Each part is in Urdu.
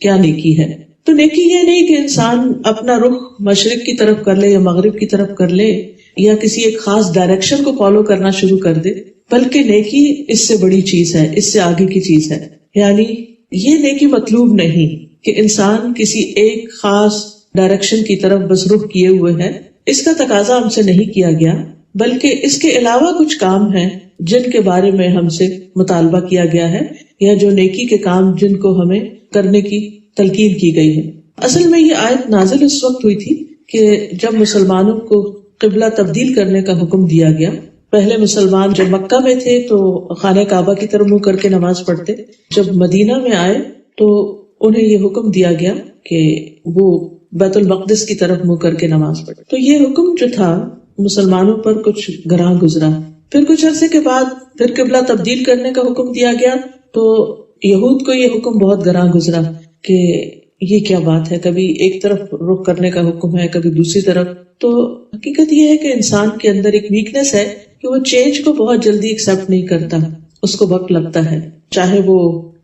کیا نیکی ہے. تو نیکی یہ نہیں کہ انسان اپنا رخ مشرق کی طرف کر لے یا مغرب کی طرف کر لے یا کسی ایک خاص ڈائریکشن کو فالو کرنا شروع کر دے، بلکہ نیکی اس سے بڑی چیز ہے، اس سے آگے کی چیز ہے. یعنی یہ نیکی مطلوب نہیں کہ انسان کسی ایک خاص ڈائریکشن کی طرف بس رخ کیے ہوئے ہے، اس کا تقاضا ہم سے نہیں کیا گیا، بلکہ اس کے علاوہ کچھ کام ہیں جن کے بارے میں ہم سے مطالبہ کیا گیا ہے، یا جو نیکی کے کام جن کو ہمیں کرنے کی تلقین کی گئی ہے. اصل میں یہ آیت نازل اس وقت ہوئی تھی کہ جب مسلمانوں کو قبلہ تبدیل کرنے کا حکم دیا گیا. پہلے مسلمان جب مکہ میں تھے تو خانہ کعبہ کی طرف منہ کر کے نماز پڑھتے، جب مدینہ میں آئے تو انہیں یہ حکم دیا گیا کہ وہ بیت المقدس کی طرف منہ کر کے نماز پڑھے. تو یہ حکم جو تھا مسلمانوں پر کچھ گراں گزرا. پھر کچھ عرصے کے بعد پھر قبلہ تبدیل کرنے کا حکم دیا گیا تو یہود کو یہ حکم بہت گراں گزرا کہ یہ کیا بات ہے، کبھی ایک طرف رخ کرنے کا حکم ہے کبھی دوسری طرف. تو حقیقت یہ ہے کہ انسان کے اندر ایک ویکنس ہے کہ وہ چینج کو بہت جلدی ایکسپٹ نہیں کرتا، اس کو وقت لگتا ہے، چاہے وہ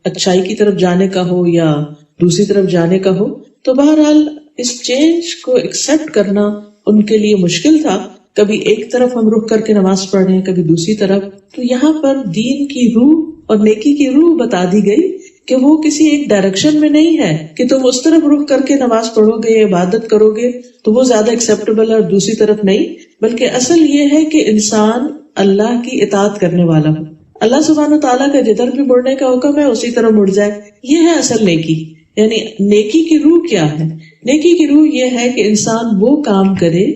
اچھائی کی طرف جانے کا ہو یا دوسری طرف جانے کا ہو. تو بہرحال اس چینج کو ایکسپٹ کرنا ان کے لیے مشکل تھا. کبھی ایک طرف ہم رخ کر کے نماز پڑھ رہے ہیں کبھی دوسری طرف. تو یہاں پر دین کی روح اور نیکی کی روح بتا دی گئی کہ وہ کسی ایک ڈائریکشن میں نہیں ہے کہ تم اس طرف رخ کر کے نماز پڑھو گے، عبادت کرو گے تو وہ زیادہ ایکسیپٹیبل ہے اور دوسری طرف نہیں، بلکہ اصل یہ ہے کہ انسان اللہ کی اطاعت کرنے والا ہو. اللہ سبحانہ تعالیٰ کا جدھر بھی مڑنے کا حکم ہے اسی طرح مڑ جائے. یہ ہے اصل نیکی. یعنی نیکی کی روح کیا ہے؟ نیکی کی روح یہ ہے کہ انسان وہ کام کرے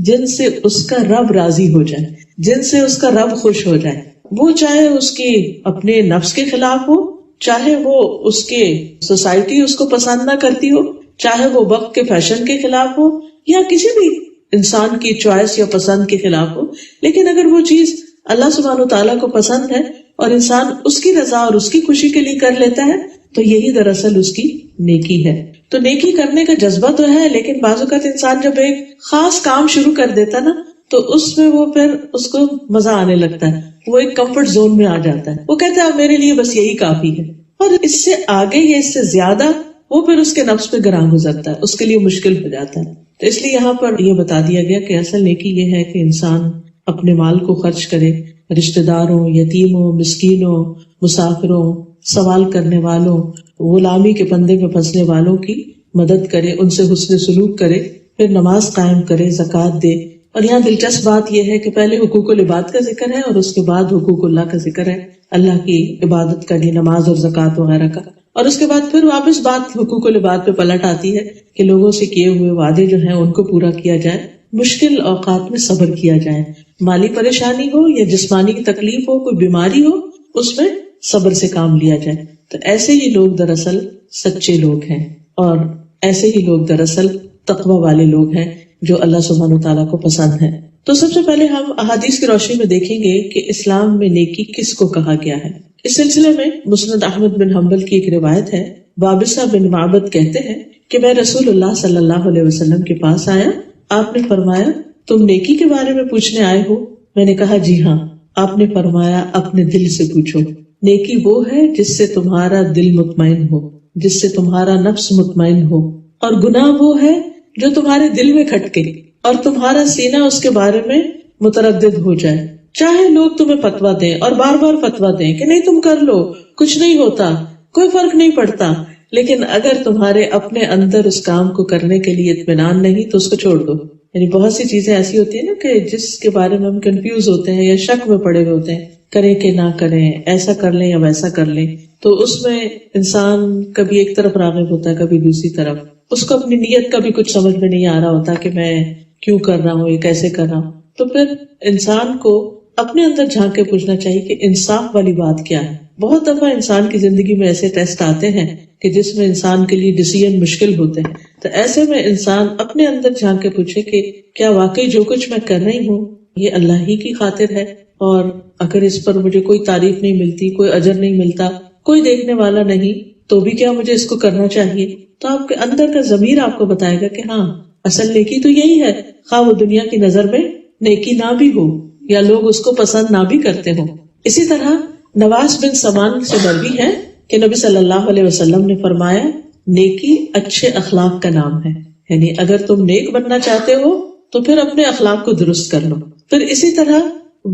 جن سے اس کا رب راضی ہو جائے، جن سے اس کا رب خوش ہو جائے. وہ چاہے اس کی اپنے نفس کے خلاف ہو، چاہے وہ اس کے سوسائٹی اس کو پسند نہ کرتی ہو، چاہے وہ وقت کے فیشن کے خلاف ہو یا کسی بھی انسان کی چوائس یا پسند کے خلاف ہو. لیکن اگر وہ چیز اللہ سبحانہ و تعالیٰ کو پسند ہے اور انسان اس کی رضا اور اس کی خوشی کے لیے کر لیتا ہے تو یہی دراصل اس کی نیکی ہے. تو نیکی کرنے کا جذبہ تو ہے، لیکن بعض اوقات انسان جب ایک خاص کام شروع کر دیتا نا تو اس میں وہ پھر اس کو مزہ آنے لگتا ہے، وہ ایک کمفرٹ زون میں آ جاتا ہے. وہ کہتا ہے اب میرے لیے بس یہی کافی ہے، اور اس سے آگے یا اس سے زیادہ وہ پھر اس کے نفس پہ گراں گزرتا ہے، اس کے لیے مشکل ہو جاتا ہے. تو اس لیے یہاں پر یہ بتا دیا گیا کہ اصل نیکی یہ ہے کہ انسان اپنے مال کو خرچ کرے، رشتہ داروں، یتیموں، مسکینوں، مسافروں، سوال کرنے والوں، غلامی کے پندے میں پھنسنے والوں کی مدد کرے، ان سے حسن سلوک کرے، پھر نماز قائم کرے، زکوٰۃ دے. اور یہاں دلچسپ بات یہ ہے کہ پہلے حقوق العباد کا ذکر ہے اور اس کے بعد حقوق اللہ کا ذکر ہے، اللہ کی عبادت کا، نماز اور زکوٰۃ وغیرہ کا. اور اس کے بعد پھر واپس بات حقوق العباد پہ پلٹ آتی ہے کہ لوگوں سے کیے ہوئے وعدے جو ہیں ان کو پورا کیا جائے، مشکل اوقات میں صبر کیا جائے، مالی پریشانی ہو یا جسمانی تکلیف ہو، کوئی بیماری ہو، اس میں صبر سے کام لیا جائے. تو ایسے ہی لوگ دراصل سچے لوگ ہیں، اور ایسے ہی لوگ دراصل تقوی والے لوگ ہیں جو اللہ سبحانہ تعالیٰ کو پسند ہے. تو سب سے پہلے ہم احادیث کی روشنی میں دیکھیں گے کہ اسلام میں نیکی کس کو کہا گیا ہے. اس سلسلے میں مسند احمد بن حنبل کی ایک روایت ہے. وابصہ بن معبد کہتے ہیں کہ میں رسول اللہ صلی اللہ علیہ وسلم کے پاس آیا، آپ نے فرمایا تم نیکی کے بارے میں پوچھنے آئے ہو؟ میں نے کہا جی ہاں. آپ نے فرمایا اپنے دل سے پوچھو. نیکی وہ ہے جس سے تمہارا دل مطمئن ہو، جس سے تمہارا نفس مطمئن ہو، اور گناہ وہ ہے جو تمہارے دل میں کھٹکے اور تمہارا سینہ اس کے بارے میں متردد ہو جائے. چاہے لوگ تمہیں فتویٰ دیں اور بار بار فتویٰ دیں کہ نہیں تم کر لو، کچھ نہیں ہوتا، کوئی فرق نہیں پڑتا، لیکن اگر تمہارے اپنے اندر اس کام کو کرنے کے لیے اطمینان نہیں تو اس کو چھوڑ دو. یعنی بہت سی چیزیں ایسی ہوتی ہیں نا کہ جس کے بارے میں ہم کنفیوز ہوتے ہیں یا شک میں پڑے ہوئے ہوتے ہیں، کریں کہ نہ کریں، ایسا کر لیں یا ویسا کر لیں. تو اس میں انسان کبھی ایک طرف راغب ہوتا ہے کبھی دوسری طرف، اس کو اپنی نیت کا بھی کچھ سمجھ میں نہیں آ رہا ہوتا کہ میں کیوں کر رہا ہوں، یہ کیسے کر رہا ہوں. تو پھر انسان کو اپنے اندر جھانک کے پوچھنا چاہیے کہ انصاف والی بات کیا ہے. بہت دفعہ انسان کی زندگی میں ایسے ٹیسٹ آتے ہیں کہ جس میں انسان کے لیے ڈیسیژن مشکل ہوتے ہیں. تو ایسے میں انسان اپنے اندر جھانک کے پوچھے کہ کیا واقعی جو کچھ میں کر رہی ہوں یہ اللہ ہی کی خاطر ہے، اور اگر اس پر مجھے کوئی تعریف نہیں ملتی، کوئی اجر نہیں ملتا، کوئی دیکھنے والا نہیں، تو بھی کیا مجھے اس کو کرنا چاہیے. تو آپ کے اندر کا ضمیر آپ کو بتائے گا کہ ہاں اصل نیکی تو یہی ہے، خواہ وہ دنیا کی نظر میں نیکی نہ بھی ہو یا لوگ اس کو پسند نہ بھی کرتے ہوں. اسی طرح نواس بن سمان سے مروی ہے کہ نبی صلی اللہ علیہ وسلم نے فرمایا نیکی اچھے اخلاق کا نام ہے. یعنی اگر تم نیک بننا چاہتے ہو تو پھر اپنے اخلاق کو درست کر لو. پھر اسی طرح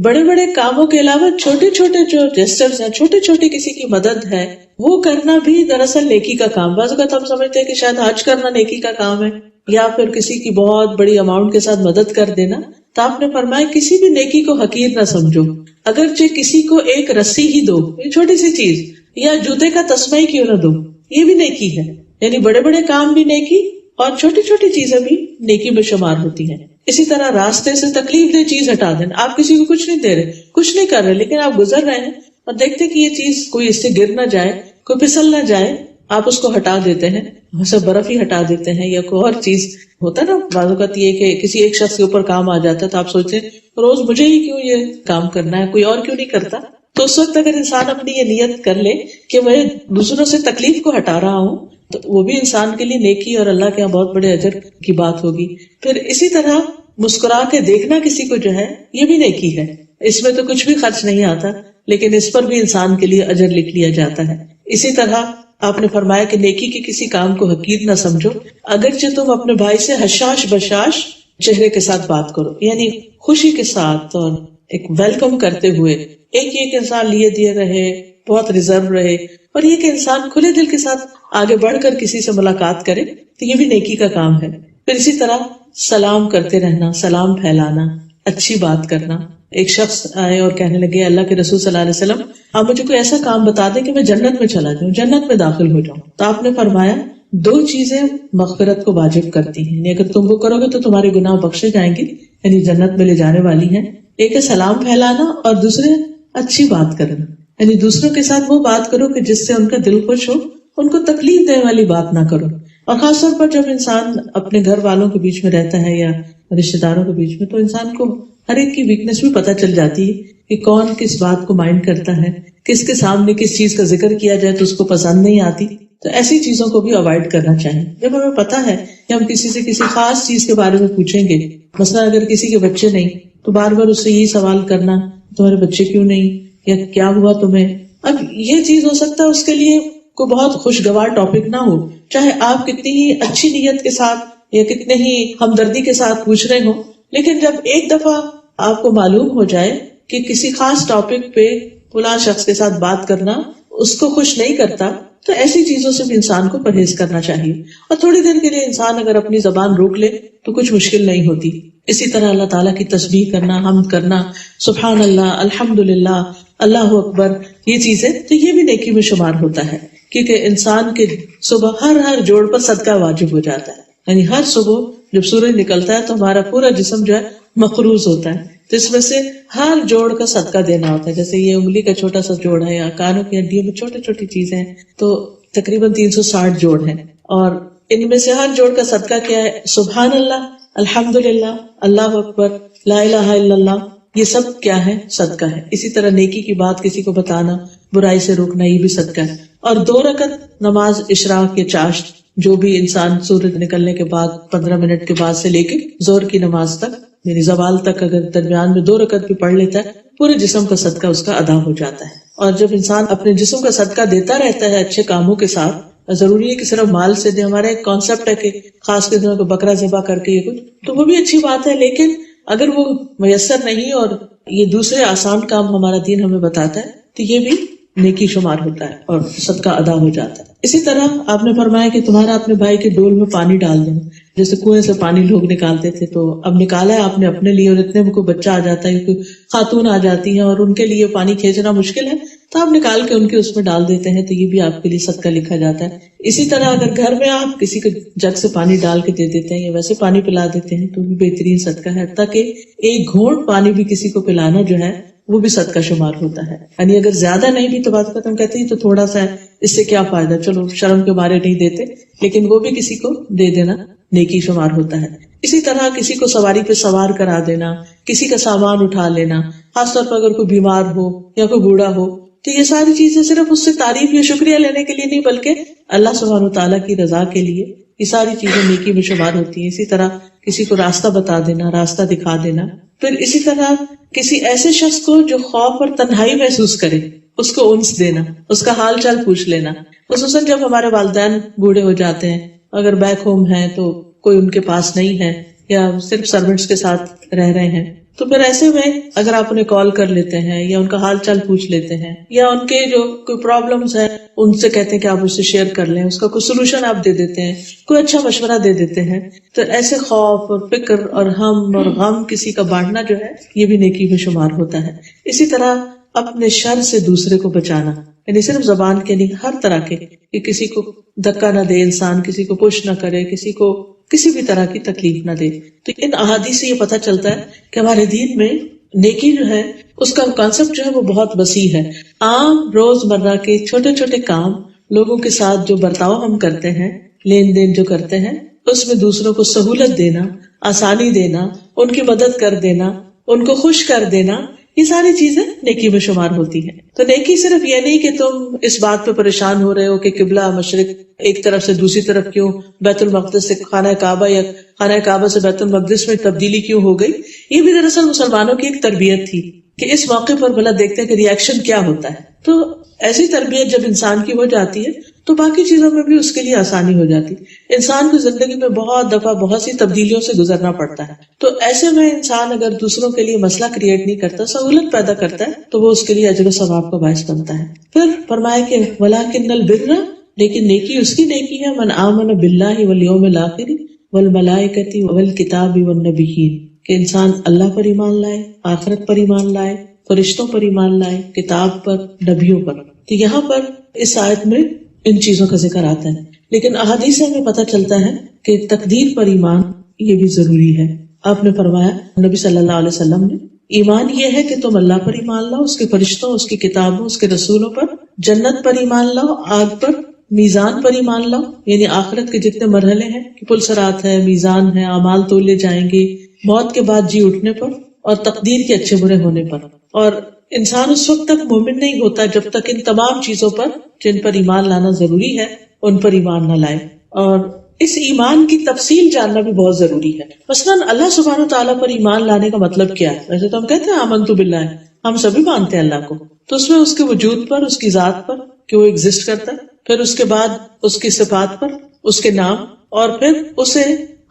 بڑے بڑے کاموں کے علاوہ چھوٹے چھوٹے جو جیسچرز ہیں، چھوٹے چھوٹے کسی کی مدد ہے، وہ کرنا بھی دراصل نیکی کا کام. بعض اوقات ہم سمجھتے ہیں کہ شاید حج کرنا نیکی کا کام ہے، یا پھر کسی کی بہت بڑی اماؤنٹ کے ساتھ مدد کر دینا. تو آپ نے فرمایا کسی بھی نیکی کو حقیر نہ سمجھو، اگرچہ کسی کو ایک رسی ہی دو، یہ چھوٹی سی چیز، یا جوتے کا تسمہ ہی کیوں نہ دو، یہ بھی نیکی ہے. یعنی بڑے بڑے کام بھی نیکی اور چھوٹی چھوٹی چیزیں بھی نیکی میں شمار ہوتی ہیں. اسی طرح راستے سے تکلیف دہ چیز ہٹا دینا. آپ کسی کو کچھ نہیں دے رہے، کچھ نہیں کر رہے، لیکن آپ گزر رہے ہیں اور دیکھتے کہ یہ چیز کوئی اس سے گر نہ جائے، کوئی پھسل نہ جائے، آپ اس کو ہٹا دیتے ہیں، اسے برف ہی ہٹا دیتے ہیں، یا کوئی اور چیز ہوتا ہے نا. بعض اوقات یہ کہ کسی ایک شخص کے اوپر کام آ جاتا ہے تو آپ سوچتے ہیں روز مجھے ہی کیوں یہ کام کرنا ہے، کوئی اور کیوں نہیں کرتا. تو اس وقت اگر انسان اپنی یہ نیت کر لے کہ میں دوسروں سے تکلیف کو ہٹا رہا ہوں تو وہ بھی انسان کے لیے نیکی اور اللہ کے یہاں بہت بڑے اجر کی بات ہوگی. پھر اسی طرح مسکرا کے دیکھنا کسی کو جو ہے یہ بھی نیکی ہے. اس میں تو کچھ بھی خرچ نہیں آتا، لیکن اس پر بھی انسان کے لیے اجر لکھ لیا جاتا ہے. اسی طرح آپ نے فرمایا کہ نیکی کے کسی کام کو حقیر نہ سمجھو، اگرچہ تم اپنے بھائی سے حشاش بشاش چہرے کے ساتھ بات کرو، یعنی خوشی کے ساتھ اور ایک ویلکم کرتے ہوئے. ایک یہ کہ انسان لیے دیے رہے، بہت ریزرو رہے، اور یہ کہ انسان کھلے دل کے ساتھ آگے بڑھ کر کسی سے ملاقات کرے، تو یہ بھی نیکی کا کام ہے. پھر اسی طرح سلام کرتے رہنا، سلام پھیلانا، اچھی بات کرنا. ایک شخص آئے اور کہنے لگے اللہ کے رسول صلی اللہ علیہ وسلم آپ مجھے کوئی ایسا کام بتا دیں کہ میں جنت میں چلا جاؤں، جنت میں داخل ہو جاؤں. تو آپ نے فرمایا دو چیزیں مغفرت کو واجب کرتی ہیں، یعنی اگر تم وہ کرو گے تو تمہارے گناہ بخشے جائیں گے، یعنی جنت میں لے جانے والی ہیں. ایک ہے سلام پھیلانا اور دوسرے اچھی بات کرنا، یعنی دوسروں کے ساتھ وہ بات کرو کہ جس سے ان کا دل خوش ہو، ان کو تکلیف دینے والی بات نہ کرو. اور خاص طور پر جب انسان اپنے گھر والوں کے بیچ میں رہتا ہے یا رشتے داروں کے بیچ میں، تو انسان کو ہر ایک کی ویکنیس بھی پتہ چل جاتی ہے کہ کون کس بات کو مائنڈ کرتا ہے، کس کے سامنے کس چیز کا ذکر کیا جائے تو اس کو پسند نہیں آتی. تو ایسی چیزوں کو بھی اوائڈ کرنا چاہیے. جب ہمیں پتہ ہے کہ ہم کسی سے کسی خاص چیز کے بارے میں پوچھیں گے، مثلا اگر کسی کے بچے نہیں تو بار بار اس سے یہی سوال کرنا تمہارے بچے کیوں نہیں، یا کیا ہوا تمہیں. اب یہ چیز ہو سکتا ہے اس کے لیے کوئی بہت خوشگوار ٹاپک نہ ہو، چاہے آپ کتنی ہی اچھی نیت کے ساتھ یا کتنے ہی ہمدردی کے ساتھ پوچھ رہے ہوں، لیکن جب ایک دفعہ آپ کو معلوم ہو جائے کہ کسی خاص ٹاپک پہ فلاں شخص کے ساتھ بات کرنا اس کو خوش نہیں کرتا، تو ایسی چیزوں سے بھی انسان کو پرہیز کرنا چاہیے. اور تھوڑی دیر کے لیے انسان اگر اپنی زبان روک لے تو کچھ مشکل نہیں ہوتی. اسی طرح اللہ تعالیٰ کی تسبیح کرنا، حمد کرنا، سبحان اللہ، الحمدللہ، اللہ اکبر، یہ چیزیں تو یہ بھی نیکی میں شمار ہوتا ہے. کیونکہ انسان کے صبح ہر جوڑ پر صدقہ واجب ہو جاتا ہے. یعنی ہر صبح جب سورج نکلتا ہے تو ہمارا پورا جسم جو ہے مقروض ہوتا ہے، تو اس میں سے ہر جوڑ کا صدقہ دینا ہوتا ہے. جیسے یہ انگلی کا چھوٹا سا جوڑ ہے یا کانوں کی ہڈیوں میں چھوٹی چھوٹی چیزیں ہیں، تو تقریباً 360 جوڑ ہیں، اور ان میں سے ہر جوڑ کا صدقہ کیا ہے؟ سبحان اللہ، الحمدللہ، اللہ اکبر، لا الہ الا اللہ، یہ سب کیا ہے؟ صدقہ ہے. اسی طرح نیکی کی بات کسی کو بتانا، برائی سے روکنا، یہ بھی صدقہ ہے. اور 2 رکعت نماز اشراق یا چاشت، جو بھی انسان سورج نکلنے کے بعد 15 منٹ کے بعد سے لے کے زور کی نماز تک، یعنی زوال تک اگر درمیان میں 2 رکعت بھی پڑھ لیتا ہے، پورے جسم کا صدقہ اس کا ادا ہو جاتا ہے. اور جب انسان اپنے جسم کا صدقہ دیتا رہتا ہے اچھے کاموں کے ساتھ، ضروری ہے کہ صرف مال سے دے. ہمارا ایک کانسیپٹ ہے کہ خاص کے دنوں کو بکرا ذبح کر کے یہ کچھ، تو وہ بھی اچھی بات ہے، لیکن اگر وہ میسر نہیں اور یہ دوسرے آسان کام ہمارا دین ہمیں بتاتا ہے تو یہ بھی نیکی شمار ہوتا ہے اور صدقہ ادا ہو جاتا ہے. اسی طرح آپ نے فرمایا کہ تمہارا اپنے بھائی کے ڈول میں پانی ڈال دینا. جیسے کنویں سے پانی لوگ نکالتے تھے تو اب نکالا ہے آپ نے اپنے لیے، اور اتنے میں کوئی بچہ آ جاتا ہے، کوئی خاتون آ جاتی ہیں اور ان کے لیے پانی کھینچنا مشکل ہے، تو آپ نکال کے ان کے اس میں ڈال دیتے ہیں، تو یہ بھی آپ کے لیے صدقہ لکھا جاتا ہے. اسی طرح اگر گھر میں آپ کسی کو جگ سے پانی ڈال کے دے دیتے ہیں یا ویسے پانی پلا دیتے ہیں تو بھی بہترین صدقہ ہے. تاکہ ایک گھونٹ پانی بھی کسی کو پلانا جو ہے وہ بھی صدقہ شمار ہوتا ہے. یعنی اگر زیادہ نہیں بھی تو بات ختم کہتے ہیں تو تھوڑا سا ہے، اس سے کیا فائدہ، چلو شرم کے مارے نہیں دیتے، لیکن وہ بھی کسی کو دے دینا نیکی شمار ہوتا ہے. اسی طرح کسی کو سواری پہ سوار کرا دینا، کسی کا سامان اٹھا لینا، خاص طور پر اگر کوئی بیمار ہو یا کوئی بوڑھا ہو، تو یہ ساری چیزیں صرف اس سے تعریف یا شکریہ لینے کے لیے نہیں بلکہ اللہ سبحانہ وتعالیٰ کی رضا کے لیے یہ ساری چیزیں نیکی میں شمار ہوتی ہیں. اسی طرح کسی کو راستہ بتا دینا، راستہ دکھا دینا. پھر اسی طرح کسی ایسے شخص کو جو خوف اور تنہائی محسوس کرے اس کو انس دینا، اس کا حال چال پوچھ لینا. خصوصاً جب ہمارے والدین بوڑھے ہو جاتے ہیں، اگر بیک ہوم ہیں تو کوئی ان کے پاس نہیں ہے یا صرف سرونٹس کے ساتھ رہ رہے ہیں، تو پھر ایسے میں اگر آپ انہیں کال کر لیتے ہیں یا ان کا حال چال پوچھ لیتے ہیں یا ان کے جو کوئی پرابلمز ہیں ان سے کہتے ہیں کہ آپ اس سے شیئر کر لیں، اس کا کوئی سولوشن آپ دے دیتے ہیں، کوئی اچھا مشورہ دے دیتے ہیں، تو ایسے خوف اور فکر اور ہم اور غم کسی کا بانٹنا جو ہے یہ بھی نیکی میں شمار ہوتا ہے. اسی طرح اپنے شر سے دوسرے کو بچانا، یعنی صرف زبان کے نہیں، ہر طرح کے، کہ کسی کو دھکا نہ دے انسان، کسی کو پش نہ کرے، کسی کو کسی بھی طرح کی تکلیف نہ دے. تو ان احادیث سے یہ پتہ چلتا ہے کہ ہمارے دین میں نیکی جو ہے اس کا کانسیپٹ جو ہے وہ بہت وسیع ہے. عام روز مرہ کے چھوٹے چھوٹے کام، لوگوں کے ساتھ جو برتاؤ ہم کرتے ہیں، لین دین جو کرتے ہیں، اس میں دوسروں کو سہولت دینا، آسانی دینا، ان کی مدد کر دینا، ان کو خوش کر دینا، یہ ساری چیزیں نیکی میں شمار ہوتی ہیں. تو نیکی صرف یہ نہیں کہ تم اس بات پہ پریشان ہو رہے ہو کہ قبلہ مشرق ایک طرف سے دوسری طرف کیوں، بیت المقدس سے خانہ کعبہ یا خانہ کعبہ سے بیت المقدس میں تبدیلی کیوں ہو گئی. یہ بھی دراصل مسلمانوں کی ایک تربیت تھی کہ اس موقع پر بھلا دیکھتے ہیں کہ ری ایکشن کیا ہوتا ہے. تو ایسی تربیت جب انسان کی ہو جاتی ہے تو باقی چیزوں میں بھی اس کے لیے آسانی ہو جاتی. انسان کو زندگی میں بہت دفعہ بہت سی تبدیلیوں سے گزرنا پڑتا ہے، تو ایسے میں انسان اگر دوسروں کے لیے مسئلہ کریٹ نہیں کرتا، سہولت پیدا کرتا ہے، تو وہ اس کے لیے اجر و ثواب کا باعث بنتا ہے. پھر فرمایا کہ وَلَٰكِنَّ الْبِرَّ، لیکن نیکی اس کی نیکی ہے، من آمن باللہ والیوم الآخر والملائکۃ والکتاب والنبیین، کہ انسان اللہ پر ایمان لائے، آخرت پر ایمان لائے، فرشتوں پر ایمان لائے، کتاب پر، نبیوں پر. تو یہاں پر اس آیت میں ان چیزوں کا ذکر آتا ہے، لیکن احادیث سے ہمیں پتہ چلتا ہے کہ تقدیر پر ایمان یہ بھی ضروری ہے. آپ نے فرمایا نبی صلی اللہ علیہ وسلم نے، ایمان یہ ہے کہ تم اللہ پر ایمان لاؤ، اس کے فرشتوں، اس کی کتابوں، اس کے رسولوں پر، جنت پر ایمان لاؤ، آگ پر، میزان پر ایمان لاؤ، یعنی آخرت کے جتنے مرحلے ہیں کہ پلسرات ہے، میزان ہے، اعمال تولے جائیں گے، موت کے بعد جی اٹھنے پر، اور تقدیر کے اچھے برے ہونے پر. اور انسان اس وقت تک مومن نہیں ہوتا جب تک ان تمام چیزوں پر جن پر ایمان لانا ضروری ہے ان پر ایمان نہ لائے. اور اس ایمان کی تفصیل جاننا بھی بہت ضروری ہے. مثلاً اللہ سبحانہ تعالیٰ پر ایمان لانے کا مطلب کیا ہے؟ ویسے تو ہم کہتے ہیں آمنت باللہ، ہم سبھی مانتے ہیں اللہ کو، تو اس میں اس کے وجود پر، اس کی ذات پر کہ وہ ایگزسٹ کرتا ہے، پھر اس کے بعد اس کی صفات پر، اس کے نام، اور پھر اسے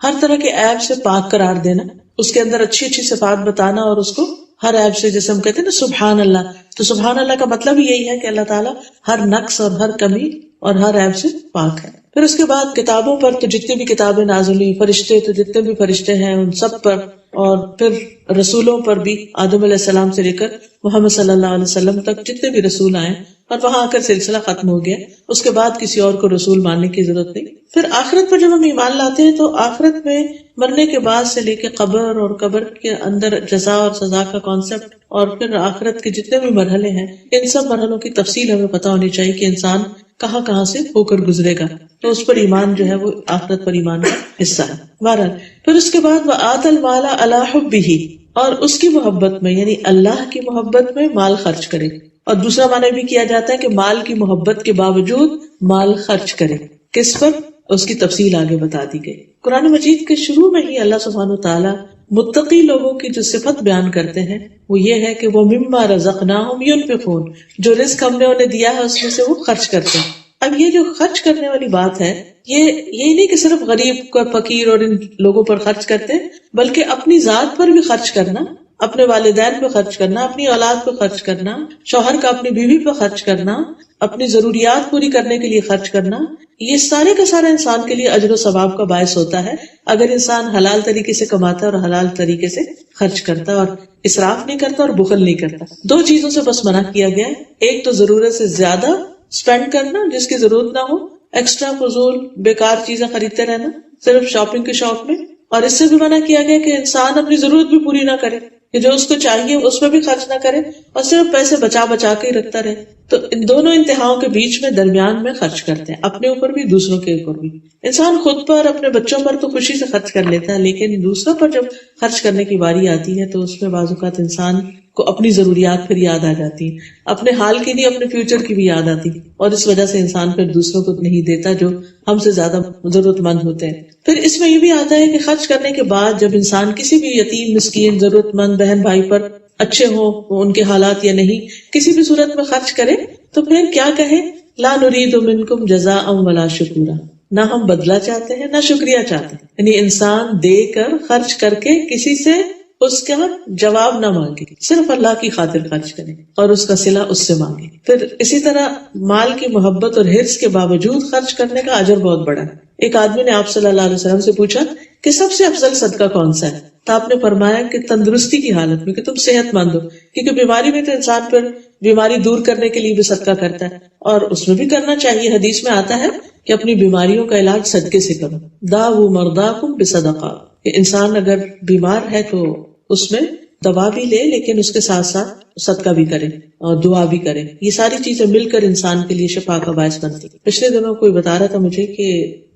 ہر طرح کے عیب سے پاک قرار دینا، اس کے اندر اچھی اچھی صفات بتانا، اور اس کو ہر عیب سے، جیسے ہم کہتے ہیں نا سبحان اللہ، تو سبحان اللہ کا مطلب یہی ہے کہ اللہ تعالیٰ ہر نقص اور ہر کمی اور ہر عیب سے پاک ہے. پھر اس کے بعد کتابوں پر تو جتنی بھی کتابیں نازل ہوئی، فرشتے تو جتنے بھی فرشتے ہیں ان سب پر، اور پھر رسولوں پر بھی، آدم علیہ السلام سے لے کر محمد صلی اللہ علیہ وسلم تک جتنے بھی رسول آئے، اور وہاں آ کر سلسلہ ختم ہو گیا، اس کے بعد کسی اور کو رسول ماننے کی ضرورت نہیں. پھر آخرت پر جب ہم ایمان لاتے ہیں تو آخرت میں مرنے کے بعد سے لے کے قبر اور قبر کے اندر جزا اور سزا کا کانسیپٹ، اور پھر آخرت کے جتنے بھی مرحلے ہیں ان سب مرحلوں کی تفصیل ہمیں پتہ ہونی چاہیے کہ انسان کہاں کہاں سے ہو کر گزرے گا. تو اس پر ایمان جو ہے وہ آخرت پر ایمان کا حصہ ہے. بہرحال پھر اس کے بعد وَآتَى الْمَالَ عَلَىٰ حُبِّهِ، اور اس کی محبت میں، یعنی اللہ کی محبت میں مال خرچ کرے. اور دوسرا معنی بھی کیا جاتا ہے کہ مال کی محبت کے باوجود مال خرچ کرے. کس پر؟ اس کی تفصیل آگے بتا دی گئی. قرآن مجید کے شروع میں ہی اللہ سبحانہ وتعالیٰ متقی لوگوں کی جو صفت بیان کرتے ہیں وہ یہ ہے کہ وہ مما رزقناہم ینفقون، جو رزق ہم نے انہیں دیا ہے اس میں سے وہ خرچ کرتے ہیں. اب یہ جو خرچ کرنے والی بات ہے، یہ نہیں کہ صرف غریب اور فقیر اور ان لوگوں پر خرچ کرتے ہیں، بلکہ اپنی ذات پر بھی خرچ کرنا، اپنے والدین پہ خرچ کرنا، اپنی اولاد پہ خرچ کرنا، شوہر کا اپنی بیوی پہ خرچ کرنا، اپنی ضروریات پوری کرنے کے لیے خرچ کرنا، یہ سارے کا سارا انسان کے لیے اجر و ثواب کا باعث ہوتا ہے اگر انسان حلال طریقے سے کماتا ہے اور حلال طریقے سے خرچ کرتا ہے اور اسراف نہیں کرتا اور بخل نہیں کرتا. دو چیزوں سے بس منع کیا گیا ہے، ایک تو ضرورت سے زیادہ اسپینڈ کرنا جس کی ضرورت نہ ہو، ایکسٹرا فضول بیکار چیزیں خریدتے رہنا صرف شاپنگ کے شوق میں، اور اس سے بھی منع کیا گیا کہ انسان اپنی ضرورت بھی پوری نہ کرے، کہ جو اس کو چاہیے اس میں بھی خرچ نہ کرے اور صرف پیسے بچا بچا کے ہی رکھتا رہے. تو ان دونوں انتہاؤں کے بیچ میں درمیان میں خرچ کرتے ہیں، اپنے اوپر بھی دوسروں کے اوپر بھی. انسان خود پر، اپنے بچوں پر تو خوشی سے خرچ کر لیتا ہے، لیکن دوسروں پر جب خرچ کرنے کی باری آتی ہے تو اس میں بعض اوقات انسان کو اپنی ضروریات پھر یاد آ جاتی ہے، اپنے حال کی نہیں اپنے فیوچر کی بھی یاد آتی، اور اس وجہ سے انسان پھر دوسروں کو نہیں دیتا جو ہم سے زیادہ ضرورت مند ہوتے ہیں. پھر اس میں یہ بھی آتا ہے کہ خرچ کرنے کے بعد جب انسان کسی بھی یتیم، مسکین، ضرورت مند بہن بھائی پر اچھے ہوں ان کے حالات یا نہیں، کسی بھی صورت میں خرچ کرے تو پھر کیا کہے، لا نرید منکم جزاء ولا شکورا، نہ ہم بدلہ چاہتے ہیں نہ شکریہ چاہتے ہیں. یعنی انسان دے کر خرچ کر کے کسی سے اس کا جواب نہ مانگے، صرف اللہ کی خاطر خرچ کرے اور اس کا صلہ اس سے مانگے. پھر اسی طرح مال کی محبت اور حرص کے باوجود خرچ کرنے کا اجر بہت بڑا ہے. ایک آدمی نے آپ صلی اللہ علیہ وسلم سے پوچھا کہ سب سے افضل صدقہ کون سا ہے؟ تو آپ نے فرمایا کہ تندرستی کی حالت میں، کہ تم صحت مند ہو، کیونکہ بیماری میں تو انسان پھر بیماری دور کرنے کے لیے بھی صدقہ کرتا ہے، اور اس میں بھی کرنا چاہیے. حدیث میں آتا ہے کہ اپنی بیماریوں کا علاج صدقے سے کرو، داؤ مرضاکم بصدقہ، کہ انسان اگر بیمار ہے تو اس میں دوا بھی لے لیکن اس کے ساتھ ساتھ صدقہ بھی کرے اور دعا بھی کرے. یہ ساری چیزیں مل کر انسان کے لیے شفا کا باعث بنتی. پچھلے دنوں کوئی بتا رہا تھا مجھے کہ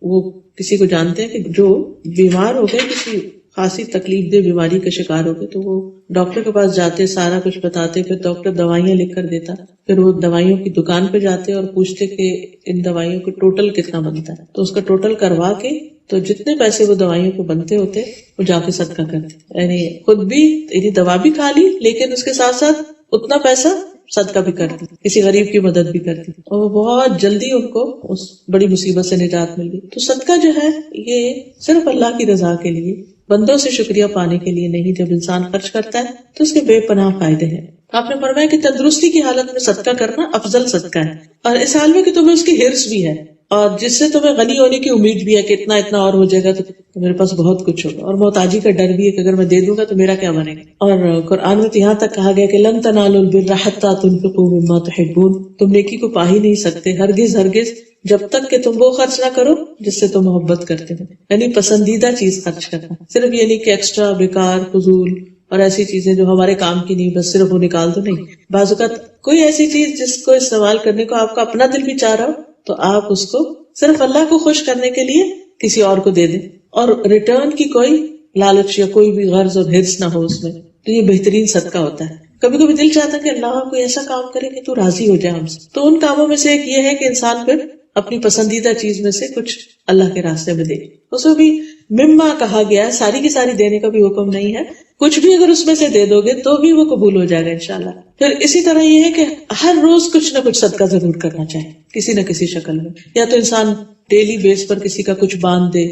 وہ کسی کو جانتے ہیں کہ جو بیمار ہو گئے، کسی خاصی تکلیف دہ بیماری کا شکار ہو گئے، تو وہ ڈاکٹر کے پاس جاتے، سارا کچھ بتاتے، پھر ڈاکٹر دوائیاں لکھ کر دیتا، پھر وہ دوائیوں کی دکان پہ جاتے اور پوچھتے کہ ان دوائیوں کا ٹوٹل کتنا بنتا ہے، تو اس کا ٹوٹل کروا کے تو جتنے پیسے وہ دوائیوں کو بنتے ہوتے وہ جا کے صدقہ کرتے. یعنی خود بھی یعنی دوا بھی کھا لی لیکن اس کے ساتھ ساتھ اتنا پیسہ صدقہ بھی کرتی، کسی غریب کی مدد بھی کرتی، اور وہ بہت جلدی ان کو اس بڑی مصیبت سے نجات مل گئی. تو صدقہ جو ہے یہ صرف اللہ کی رضا کے لیے، بندوں سے شکریہ پانے کے لیے نہیں. جب انسان خرچ کرتا ہے تو اس کے بے پناہ فائدے ہیں. آپ نے فرمایا کہ تندرستی کی حالت میں صدقہ کرنا افضل صدقہ ہے، اور اس حال میں کہ تمہیں اس کی حرص بھی ہے اور جس سے تمہیں غنی ہونے کی امید بھی ہے کہ اتنا اور ہو جائے گا تو میرے پاس بہت کچھ ہوگا، اور محتاجی کا ڈر بھی ہے کہ اگر میں دے دوں گا تو میرا کیا بنے گا. اور قرآن میں یہاں تک کہا گیا کہ لن تنالوا البر حتى تنفقوا مما تحبون، تم نیکی کو پا ہی نہیں سکتے ہرگز جب تک کہ تم وہ خرچ نہ کرو جس سے تم محبت کرتے ہو. یعنی پسندیدہ چیز خرچ کرنا، صرف یہ نہیں کہ ایکسٹرا بیکار فضول اور ایسی چیزیں جو ہمارے کام کی نہیں بس صرف وہ نکال دو، نہیں. بعض اوقات کوئی ایسی چیز جس کو استعمال کرنے کو آپ کا اپنا دل بھی چاہ رہا ہو تو آپ اس کو صرف اللہ کو خوش کرنے کے لیے کسی اور کو دے دیں، اور ریٹرن کی کوئی لالچ یا کوئی بھی غرض اور حرص نہ ہو اس میں، تو یہ بہترین صدقہ ہوتا ہے. کبھی کبھی دل چاہتا ہے کہ اللہ کوئی ایسا کام کرے کہ تو راضی ہو جائے ہم سے، تو ان کاموں میں سے ایک یہ ہے کہ انسان پھر اپنی پسندیدہ چیز میں سے کچھ اللہ کے راستے میں دے. اس میں بھی مما کہا گیا ہے، ساری کی ساری دینے کا بھی حکم نہیں ہے، کچھ بھی اگر اس میں سے دے دو گے تو بھی وہ قبول ہو جائے گا انشاءاللہ. پھر اسی طرح یہ ہے کہ ہر روز کچھ نہ کچھ صدقہ ضرور کرنا چاہیے کسی نہ کسی شکل میں. یا تو انسان ڈیلی بیس پر کسی کا کچھ باندھ دے،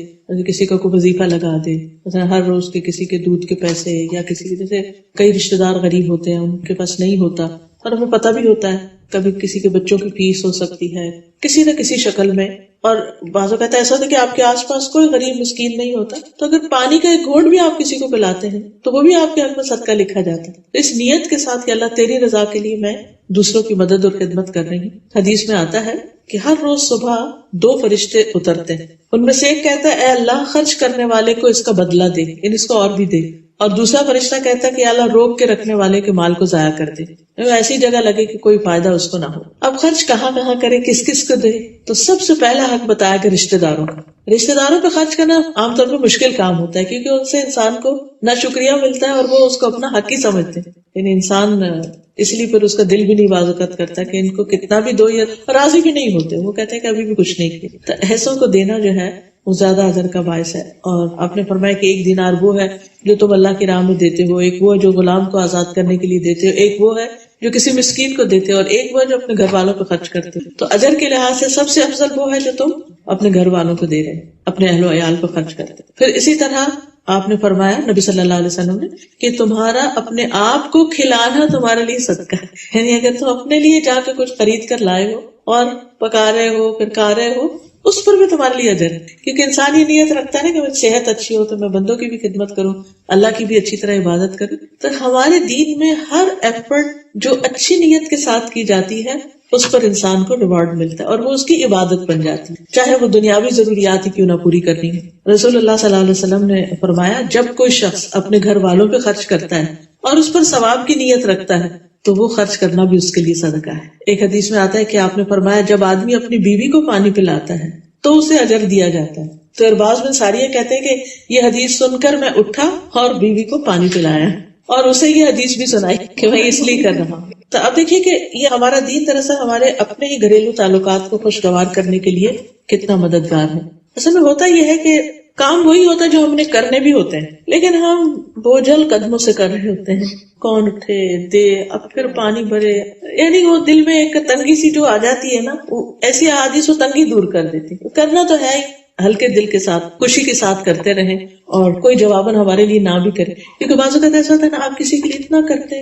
کسی کا کوئی وظیفہ لگا دے، مثلا ہر روز کے کسی کے دودھ کے پیسے، یا کسی کے جیسے کئی رشتے دار غریب ہوتے ہیں ان کے پاس نہیں ہوتا اور ہمیں پتہ بھی ہوتا ہے کبھی کسی کے بچوں کی فیس ہو سکتی ہے کسی نہ کسی شکل میں. اور بعض اوقات ایسا ہوتا ہے کہ آپ کے آس پاس کوئی غریب مسکین نہیں ہوتا، تو اگر پانی کا ایک گھونٹ بھی آپ کسی کو پلاتے ہیں تو وہ بھی آپ کے حق میں صدقہ لکھا جاتا ہے. اس نیت کے ساتھ کہ اللہ تیری رضا کے لیے میں دوسروں کی مدد اور خدمت کر رہی ہوں. حدیث میں آتا ہے کہ ہر روز صبح 2 فرشتے اترتے ہیں، ان میں سے ایک کہتا ہے اے اللہ خرچ کرنے والے کو اس کا بدلہ دے، اس کو اور بھی دے، اور دوسرا فرشتہ کہتا ہے کہ اللہ روک کے رکھنے والے کے مال کو ضائع کر دے، ایسی جگہ لگے کہ کوئی فائدہ اس کو نہ ہو. اب خرچ کہاں کہاں کرے، کس کس کو دے، تو سب سے پہلا حق بتایا کہ رشتہ داروں کا. رشتہ داروں پہ خرچ کرنا عام طور پہ مشکل کام ہوتا ہے کیونکہ ان سے انسان کو نہ شکریہ ملتا ہے اور وہ اس کو اپنا حق ہی سمجھتے ہیں. یعنی انسان اس لیے پھر اس کا دل بھی نہیں بازوقت کرتا کہ ان کو کتنا بھی دو، یا راضی بھی نہیں ہوتے، وہ کہتے ہیں کہ ابھی بھی کچھ نہیں کیا. تو ایسوں کو دینا جو ہے وہ زیادہ اجر کا باعث ہے. اور آپ نے فرمایا کہ 1 دینار وہ ہے جو تم اللہ کی راہ میں دیتے ہو، ایک وہ ہے جو غلام کو آزاد کرنے کے لیے دیتے ہو، ایک وہ ہے جو کسی مسکین کو دیتے ہو، اور ایک وہ جو اپنے گھر والوں پہ خرچ کرتے ہو. تو اجر کے لحاظ سے سب سے افضل وہ ہے جو تم اپنے گھر والوں کو دے رہے ہیں، اپنے اہل و عیال پہ خرچ کرتے. پھر اسی طرح آپ نے فرمایا نبی صلی اللہ علیہ وسلم نے کہ تمہارا اپنے آپ کو کھلانا تمہارے لیے صدقہ ہے. یعنی اگر تم اپنے لیے جا کے کچھ خرید کر لائے ہو اور پکا رہے ہو پھر کھا رہے ہو، اس پر بھی تمہارے لیے اجر ہے. کیونکہ انسان یہ نیت رکھتا ہے نا کہ میری صحت اچھی ہو تو میں بندوں کی بھی خدمت کروں، اللہ کی بھی اچھی طرح عبادت کروں. تو ہمارے دین میں ہر ایفرٹ جو اچھی نیت کے ساتھ کی جاتی ہے اس پر انسان کو ریوارڈ ملتا ہے اور وہ اس کی عبادت بن جاتی ہے، چاہے وہ دنیاوی ضروریات ہی کیوں نہ پوری کرنی ہے. رسول اللہ صلی اللہ علیہ وسلم نے فرمایا جب کوئی شخص اپنے گھر والوں پہ خرچ کرتا ہے اور اس پر ثواب کی نیت رکھتا ہے تو وہ خرچ کرنا بھی اس کے لیے صدقہ ہے. ایک حدیث میں آتا ہے کہ آپ نے فرمایا جب آدمی اپنی بیوی کو پانی پلاتا ہے تو اسے اجر دیا جاتا ہے. تو ارباز بن ساریہ کہتے ہیں کہ یہ حدیث سن کر میں اٹھا اور بیوی کو پانی پلایا اور اسے یہ حدیث بھی سنائی کہ میں اس لیے کر رہا ہوں. تو اب دیکھیے کہ یہ ہمارا دین دراصل ہمارے اپنے ہی گھریلو تعلقات کو خوشگوار کرنے کے لیے کتنا مددگار ہے. اصل میں ہوتا یہ ہے کہ کام وہی ہوتا ہے جو ہم نے کرنے بھی ہوتے ہیں، لیکن ہم بوجھل قدموں سے کر رہے ہوتے ہیں، کون اٹھے دے اب پھر پانی بھرے، یعنی وہ دل میں ایک تنگی سی جو آ جاتی ہے نا، وہ ایسی احادیث وہ تنگی دور کر دیتی. کرنا تو ہے ہی، ہلکے دل کے ساتھ خوشی کے ساتھ کرتے رہیں، اور کوئی جواباً ہمارے لیے نہ بھی کرے، کیونکہ بعض اوقات ایسا ہوتا ہے نا، آپ کسی کے لیے اتنا کرتے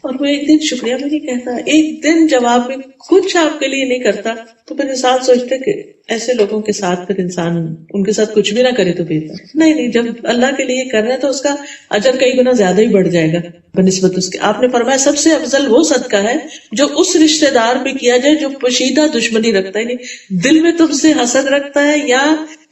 اور وہ ایک دن شکریہ بھی نہیں کہتا، ایک دن جواب میں کچھ آپ کے لیے نہیں کرتا، تو پھر انسان سوچتے کہ ایسے لوگوں کے ساتھ پھر انسان ان کے ساتھ کچھ بھی نہ کرے تو بہتر. نہیں، جب اللہ کے لیے کر رہے ہیں تو اس کا اجر کئی گنا زیادہ ہی بڑھ جائے گا بنسبت اس کے. آپ نے فرمایا سب سے افضل وہ صدقہ ہے جو اس رشتہ دار پہ کیا جائے جو پوشیدہ دشمنی رکھتا ہے، نہیں دل میں تم سے حسد رکھتا ہے یا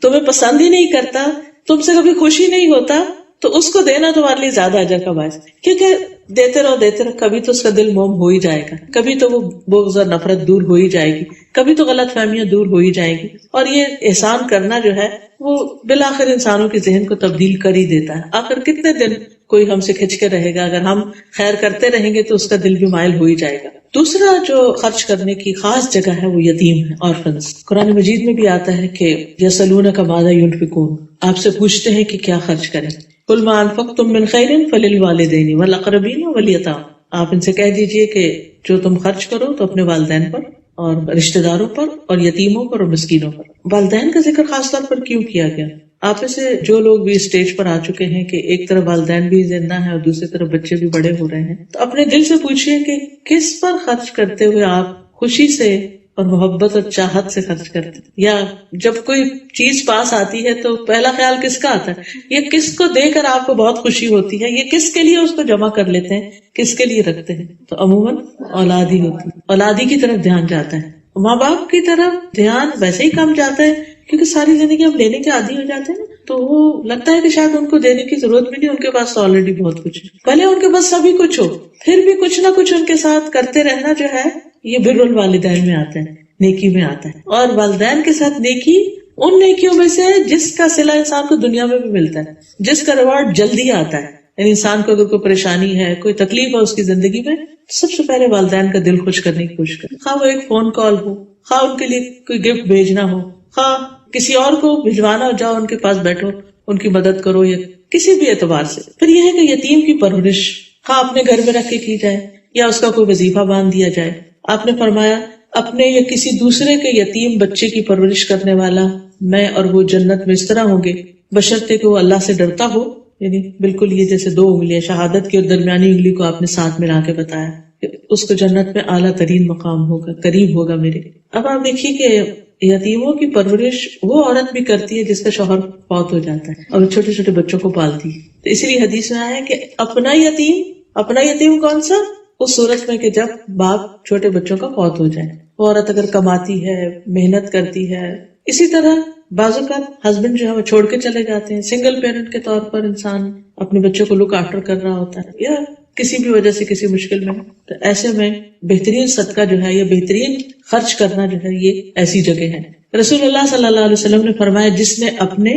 تمہیں پسند ہی نہیں کرتا، تم سے کبھی خوشی نہیں ہوتا، تو اس کو دینا تمہارے لیے زیادہ اجر کا باعث، کیونکہ دیتے رہو کبھی تو اس کا دل موم ہو ہی جائے گا، کبھی تو وہ بغض اور نفرت دور ہو ہی جائے گی، کبھی تو غلط فہمیاں دور ہو ہی جائے گی. اور یہ احسان کرنا جو ہے وہ بالآخر انسانوں کے ذہن کو تبدیل کر ہی دیتا ہے. آخر کتنے دن کوئی ہم سے کھچ کے رہے گا؟ اگر ہم خیر کرتے رہیں گے تو اس کا دل بھی مائل ہو ہی جائے گا. دوسرا جو خرچ کرنے کی خاص جگہ ہے وہ یتیم ہے، آرفنز. قرآن مجید میں بھی آتا ہے کہ یسألونک ماذا ينفقون، آپ سے پوچھتے ہیں کہ کیا خرچ کریں. قل ما انفقتم من خیر فللوالدین والاقربین والیتام، آپ ان سے کہہ دیجئے کہ جو تم خرچ کرو تو اپنے والدین پر اور رشتہ داروں پر اور یتیموں پر اور مسکینوں پر. والدین کا ذکر خاص طور پر کیوں کیا گیا؟ آپ میں سے جو لوگ بھی اسٹیج پر آ چکے ہیں کہ ایک طرف والدین بھی زندہ ہیں اور دوسری طرف بچے بھی بڑے ہو رہے ہیں، تو اپنے دل سے پوچھئے کہ کس پر خرچ کرتے ہوئے آپ خوشی سے اور محبت اور چاہت سے خرچ کرتے ہیں، یا جب کوئی چیز پاس آتی ہے تو پہلا خیال کس کا آتا ہے؟ یہ کس کو دے کر آپ کو بہت خوشی ہوتی ہے؟ یہ کس کے لیے اس کو جمع کر لیتے ہیں، کس کے لیے رکھتے ہیں؟ تو عموماً اولاد ہی ہوتی ہے، اولاد ہی کی طرف دھیان جاتا ہے. ماں باپ کی طرف دھیان ویسے ہی کم جاتا ہے کیونکہ ساری زندگی ہم لینے کے عادی ہو جاتے ہیں، تو وہ لگتا ہے کہ شاید ان کو دینے کی ضرورت بھی نہیں، ان کے پاس تو آلریڈی بہت کچھ ہے. پہلے ان کے پاس سبھی کچھ ہو، پھر بھی کچھ نہ کچھ ان کے ساتھ کرتے رہنا جو ہے یہ بر الوالدین میں آتا ہے، نیکی میں آتا ہے. اور والدین کے ساتھ نیکی ان نیکیوں میں سے ہے جس کا صلہ انسان کو دنیا میں بھی ملتا ہے، جس کا ریوارڈ جلدی آتا ہے. یعنی انسان کو اگر کوئی پریشانی ہے، کوئی تکلیف ہے اس کی زندگی میں، سب سے پہلے والدین کا دل خوش کرنے کی کوشش کرے، خواہ وہ ایک فون کال ہو، خواہ ان کے لیے کوئی گفٹ بھیجنا ہو، خواہ کسی اور کو بھجوانا ہو، جاؤ ان کے پاس بیٹھو ان کی مدد کرو، یا کسی بھی اعتبار سے. پھر یہ ہے کہ یتیم کی پرورش خواہ اپنے گھر میں رکھ کے کی جائے یا اس کا کوئی وظیفہ باندھ دیا جائے. آپ نے فرمایا اپنے یا کسی دوسرے کے یتیم بچے کی پرورش کرنے والا میں اور وہ جنت میں اس طرح ہوں گے بشرطے کہ وہ اللہ سے ڈرتا ہو. یعنی بالکل یہ جیسے دو انگلیاں شہادت کی اور درمیانی انگلی کو آپ نے ساتھ ملا کے بتایا کہ اس کو جنت میں اعلیٰ ترین مقام ہوگا، قریب ہوگا میرے. اب آپ دیکھیے کہ یتیموں کی پرورش وہ عورت بھی کرتی ہے جس کا شوہر فوت ہو جاتا ہے اور چھوٹے چھوٹے بچوں کو پالتی ہے. تو اسی لیے حدیث میں آیا ہے کہ اپنا یتیم کون سا؟ اس صورت میں کہ جب باپ چھوٹے بچوں کا فوت ہو جائے. وہ عورت اگر کماتی ہے، محنت کرتی ہے. اسی طرح بعض اوقات ہسبینڈ جو ہے وہ چھوڑ کے چلے جاتے ہیں، سنگل پیرنٹ کے طور پر انسان اپنے بچوں کو لک آفٹر کر رہا ہوتا ہے یا کسی بھی وجہ سے کسی مشکل میں، تو ایسے میں بہترین صدقہ جو ہے یا بہترین خرچ کرنا جو ہے یہ ایسی جگہ ہے. رسول اللہ صلی اللہ علیہ وسلم نے فرمایا جس نے اپنے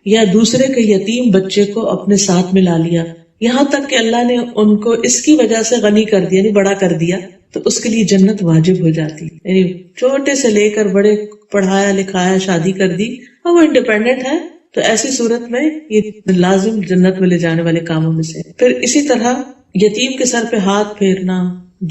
یا دوسرے کے یتیم بچے کو اپنے ساتھ ملا لیا یہاں تک کہ اللہ نے ان کو اس کی وجہ سے غنی کر دیا، یعنی بڑا کر دیا، تو اس کے لیے جنت واجب ہو جاتی. یعنی چھوٹے سے لے کر بڑے پڑھایا لکھایا، شادی کر دی اور وہ انڈیپینڈنٹ ہے، تو ایسی صورت میں یہ لازم جنت میں لے جانے والے کاموں میں سے. پھر اسی طرح یتیم کے سر پہ ہاتھ پھیرنا،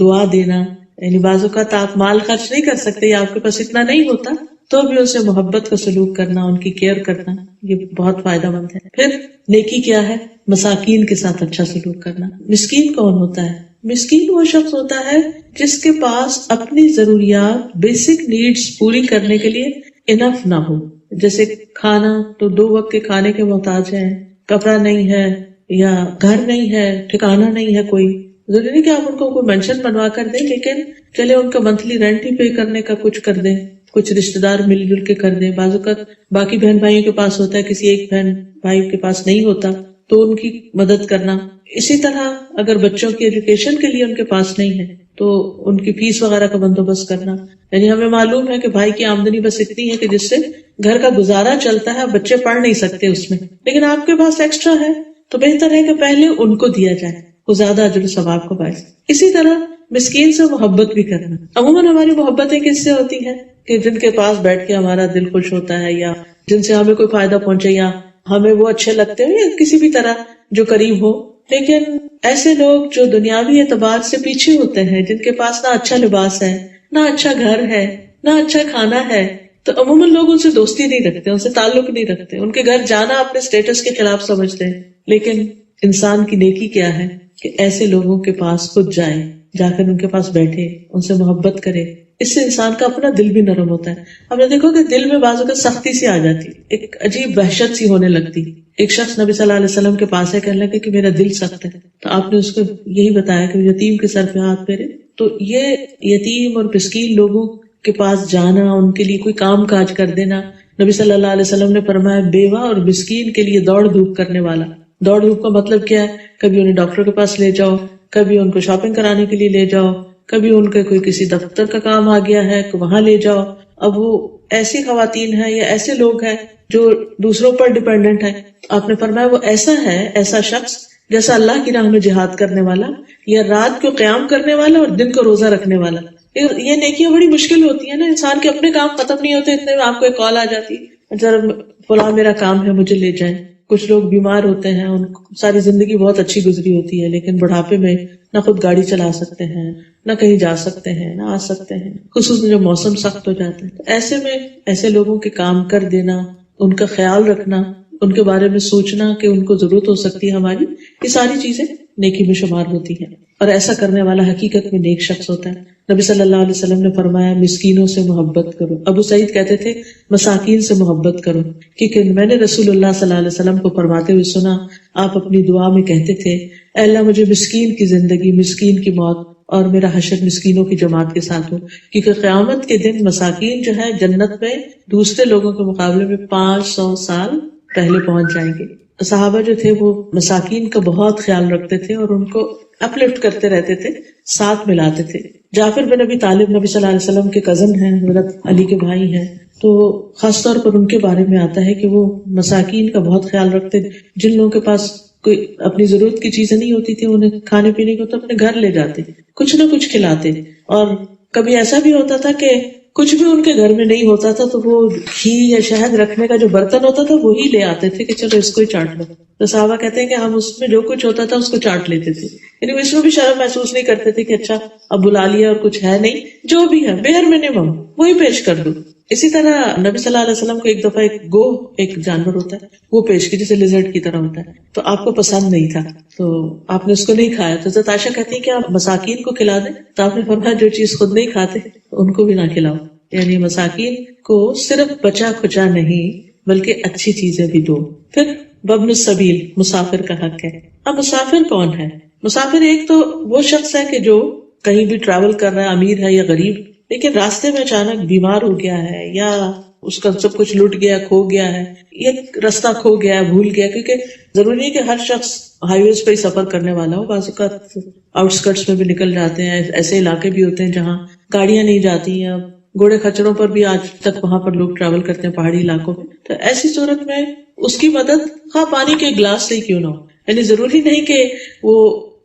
دعا دینا. یعنی بعض اوقات آپ مال خرچ نہیں کر سکتے یا آپ کے پاس اتنا نہیں ہوتا تو بھی ان سے محبت کا سلوک کرنا، ان کی کیئر کرنا، یہ بہت فائدہ مند ہے. پھر نیکی کیا ہے؟ مساکین کے ساتھ اچھا سلوک کرنا. مسکین کون ہوتا ہے؟ مسکین وہ شخص ہوتا ہے جس کے پاس اپنی ضروریات، بیسک نیڈز پوری کرنے کے لیے انف نہ ہو. جیسے کھانا تو 2 وقت کے کھانے کے محتاج ہیں، کپڑا نہیں ہے یا گھر نہیں ہے، ٹھکانہ نہیں ہے. کوئی ضروری نہیں کہ آپ ان کو کوئی مینشن بنوا کر دیں، لیکن چلے ان کا منتھلی رینٹ ہی پے کرنے کا کچھ کر دیں، کچھ رشتہ دار مل جل کے کر دیں. بعض اوقات باقی بہن بھائیوں کے پاس ہوتا ہے، کسی ایک بہن بھائی کے پاس نہیں ہوتا تو ان کی مدد کرنا. اسی طرح اگر بچوں کی ایجوکیشن کے لیے ان کے پاس نہیں ہے تو ان کی فیس وغیرہ کا بندوبست کرنا. یعنی ہمیں معلوم ہے کہ بھائی کی آمدنی بس اتنی ہے کہ جس سے گھر کا گزارا چلتا ہے، بچے پڑھ نہیں سکتے اس میں، لیکن آپ کے پاس ایکسٹرا ہے تو بہتر ہے کہ پہلے ان کو دیا جائے، وہ زیادہ اجر و ثواب کو باعث. اسی طرح مسکین سے محبت بھی کرنا. عموماً ہماری محبتیں کس سے ہوتی ہیں کہ جن کے پاس بیٹھ کے ہمارا دل خوش ہوتا ہے یا جن سے ہمیں کوئی فائدہ پہنچے یا ہمیں وہ اچھے لگتے ہوں یا کسی بھی طرح جو قریب ہو، لیکن ایسے لوگ جو دنیاوی اعتبار سے پیچھے ہوتے ہیں، جن کے پاس نہ اچھا لباس ہے، نہ اچھا گھر ہے، نہ اچھا کھانا ہے، تو عموماً لوگ ان سے دوستی نہیں رکھتے، ان سے تعلق نہیں رکھتے، ان کے گھر جانا اپنے سٹیٹس کے خلاف سمجھتے ہیں. لیکن انسان کی نیکی کیا ہے کہ ایسے لوگوں کے پاس خود جائے، جا کر ان کے پاس بیٹھے، ان سے محبت کرے. اس سے انسان کا اپنا دل بھی نرم ہوتا ہے. ہم نے دیکھو کہ دل میں بعض اوقات سختی سی آ جاتی، ایک عجیب وحشت سی ہونے لگتی. ایک شخص نبی صلی اللہ علیہ وسلم کے پاس ہے، کہنے لگے کہ میرا دل سخت ہے، تو آپ نے اس کو یہی بتایا کہ یتیم کے سر پہ ہاتھ پھیرے. تو یہ یتیم اور مسکین لوگوں کے پاس جانا، ان کے لیے کوئی کام کاج کر دینا، نبی صلی اللہ علیہ وسلم نے فرمایا بیوہ اور مسکین کے لیے دوڑ دھوپ کرنے والا. دوڑ دھوپ کا مطلب کیا ہے؟ کبھی انہیں ڈاکٹر کے پاس لے جاؤ، کبھی ان کو شاپنگ کرانے کے لیے لے جاؤ، کبھی ان کے کوئی کسی دفتر کا کام آ گیا ہے کہ وہاں لے جاؤ. اب وہ ایسی خواتین ہیں یا ایسے لوگ ہیں جو دوسروں پر ڈیپینڈنٹ ہیں. آپ نے فرمایا وہ ایسا ہے، ایسا شخص جیسا اللہ کی راہ میں جہاد کرنے والا یا رات کو قیام کرنے والا اور دن کو روزہ رکھنے والا. یہ نیکیاں بڑی مشکل ہوتی ہیں نا، انسان کے اپنے کام ختم نہیں ہوتے اتنے میں آپ کو ایک کال آ جاتی، ذرا فلاں میرا کام ہے مجھے لے جائیں. کچھ لوگ بیمار ہوتے ہیں، ان کو ساری زندگی بہت اچھی گزری ہوتی ہے، لیکن بڑھاپے میں نہ خود گاڑی چلا سکتے ہیں، نہ کہیں جا سکتے ہیں، نہ آ سکتے ہیں، خصوصاً جب موسم سخت ہو جاتا ہے. تو ایسے میں ایسے لوگوں کے کام کر دینا، ان کا خیال رکھنا، ان کے بارے میں سوچنا کہ ان کو ضرورت ہو سکتی ہے ہماری، یہ ساری چیزیں نیکی میں شمار ہوتی ہیں. اور ایسا کرنے والا حقیقت میں نیک شخص ہوتا ہے. نبی صلی اللہ علیہ وسلم نے فرمایا مسکینوں سے محبت کرو. ابو سعید کہتے تھے مساکین سے محبت کرو، کیونکہ میں نے رسول اللہ صلی اللہ علیہ وسلم کو فرماتے ہوئے سنا، آپ اپنی دعا میں کہتے تھے اے اللہ مجھے مسکین کی زندگی، مسکین کی موت اور میرا حشر مسکینوں کی جماعت کے ساتھ ہو. کیونکہ قیامت کے دن مساکین جو ہے جنت میں دوسرے لوگوں کے مقابلے میں 500 سال پہلے پہنچ جائیں گے. صحابہ جو تھے وہ مساکین کا بہت خیال رکھتے تھے اور ان کو اپلفٹ کرتے رہتے تھے، ساتھ ملاتے تھے. جعفر بن ابی طالب نبی صلی اللہ علیہ وسلم کے کزن ہیں، حضرت علی کے بھائی ہیں، تو خاص طور پر ان کے بارے میں آتا ہے کہ وہ مساکین کا بہت خیال رکھتے. جن لوگوں کے پاس کوئی اپنی ضرورت کی چیزیں نہیں ہوتی تھی، انہیں کھانے پینے کو تو اپنے گھر لے جاتے، کچھ نہ کچھ کھلاتے. اور کبھی ایسا بھی ہوتا تھا کہ کچھ بھی ان کے گھر میں نہیں ہوتا تھا تو وہ گھی یا شہد رکھنے کا جو برتن ہوتا تھا وہی لے آتے تھے کہ چلو اس کو ہی چاٹ لو. تو صحابہ کہتے ہیں کہ ہم اس میں جو کچھ ہوتا تھا اس کو چاٹ لیتے تھے، یعنی اس میں بھی شرم محسوس نہیں کرتے تھے کہ اچھا اب بلا لیا اور کچھ ہے نہیں، جو بھی ہے بیر منیمم وہی پیش کر دو. اسی طرح نبی صلی اللہ علیہ وسلم کو ایک دفعہ ایک جانور ہوتا ہے وہ پیش کی جیسے لیزرڈ کی طرح ہوتا ہے، تو آپ کو پسند نہیں تھا تو آپ نے اس کو نہیں کھایا. تو حضرت عائشہ کہتی ہے کہ آپ مساکین کو کھلا دیں، تو آپ نے فرمایا جو چیز خود نہیں کھاتے ان کو بھی نہ کھلاؤ. یعنی مساکین کو صرف بچا کھچا نہیں بلکہ اچھی چیزیں بھی دو. پھر وابن السبیل، مسافر کا حق ہے. اب مسافر کون ہے؟ مسافر ایک تو وہ شخص ہے کہ جو کہیں بھی ٹریول کر رہا ہے، امیر ہے یا غریب، لیکن راستے میں اچانک بیمار ہو گیا ہے یا اس کا سب کچھ لٹ گیا، کھو گیا ہے، یا راستہ کھو گیا ہے، بھول گیا. کیونکہ ضروری نہیں کہ ہر شخص ہائی ویز پہ ہی سفر کرنے والا ہو، بعض اوقات آؤٹ اسکرٹس میں بھی نکل جاتے ہیں. ایسے علاقے بھی ہوتے ہیں جہاں گاڑیاں نہیں جاتی ہیں، گھوڑے خچروں پر بھی آج تک وہاں پر لوگ ٹریول کرتے ہیں پہاڑی علاقوں میں. تو ایسی صورت میں اس کی مدد خواہ پانی کے گلاس سے ہی کیوں نہ ہو، یعنی ضروری نہیں کہ وہ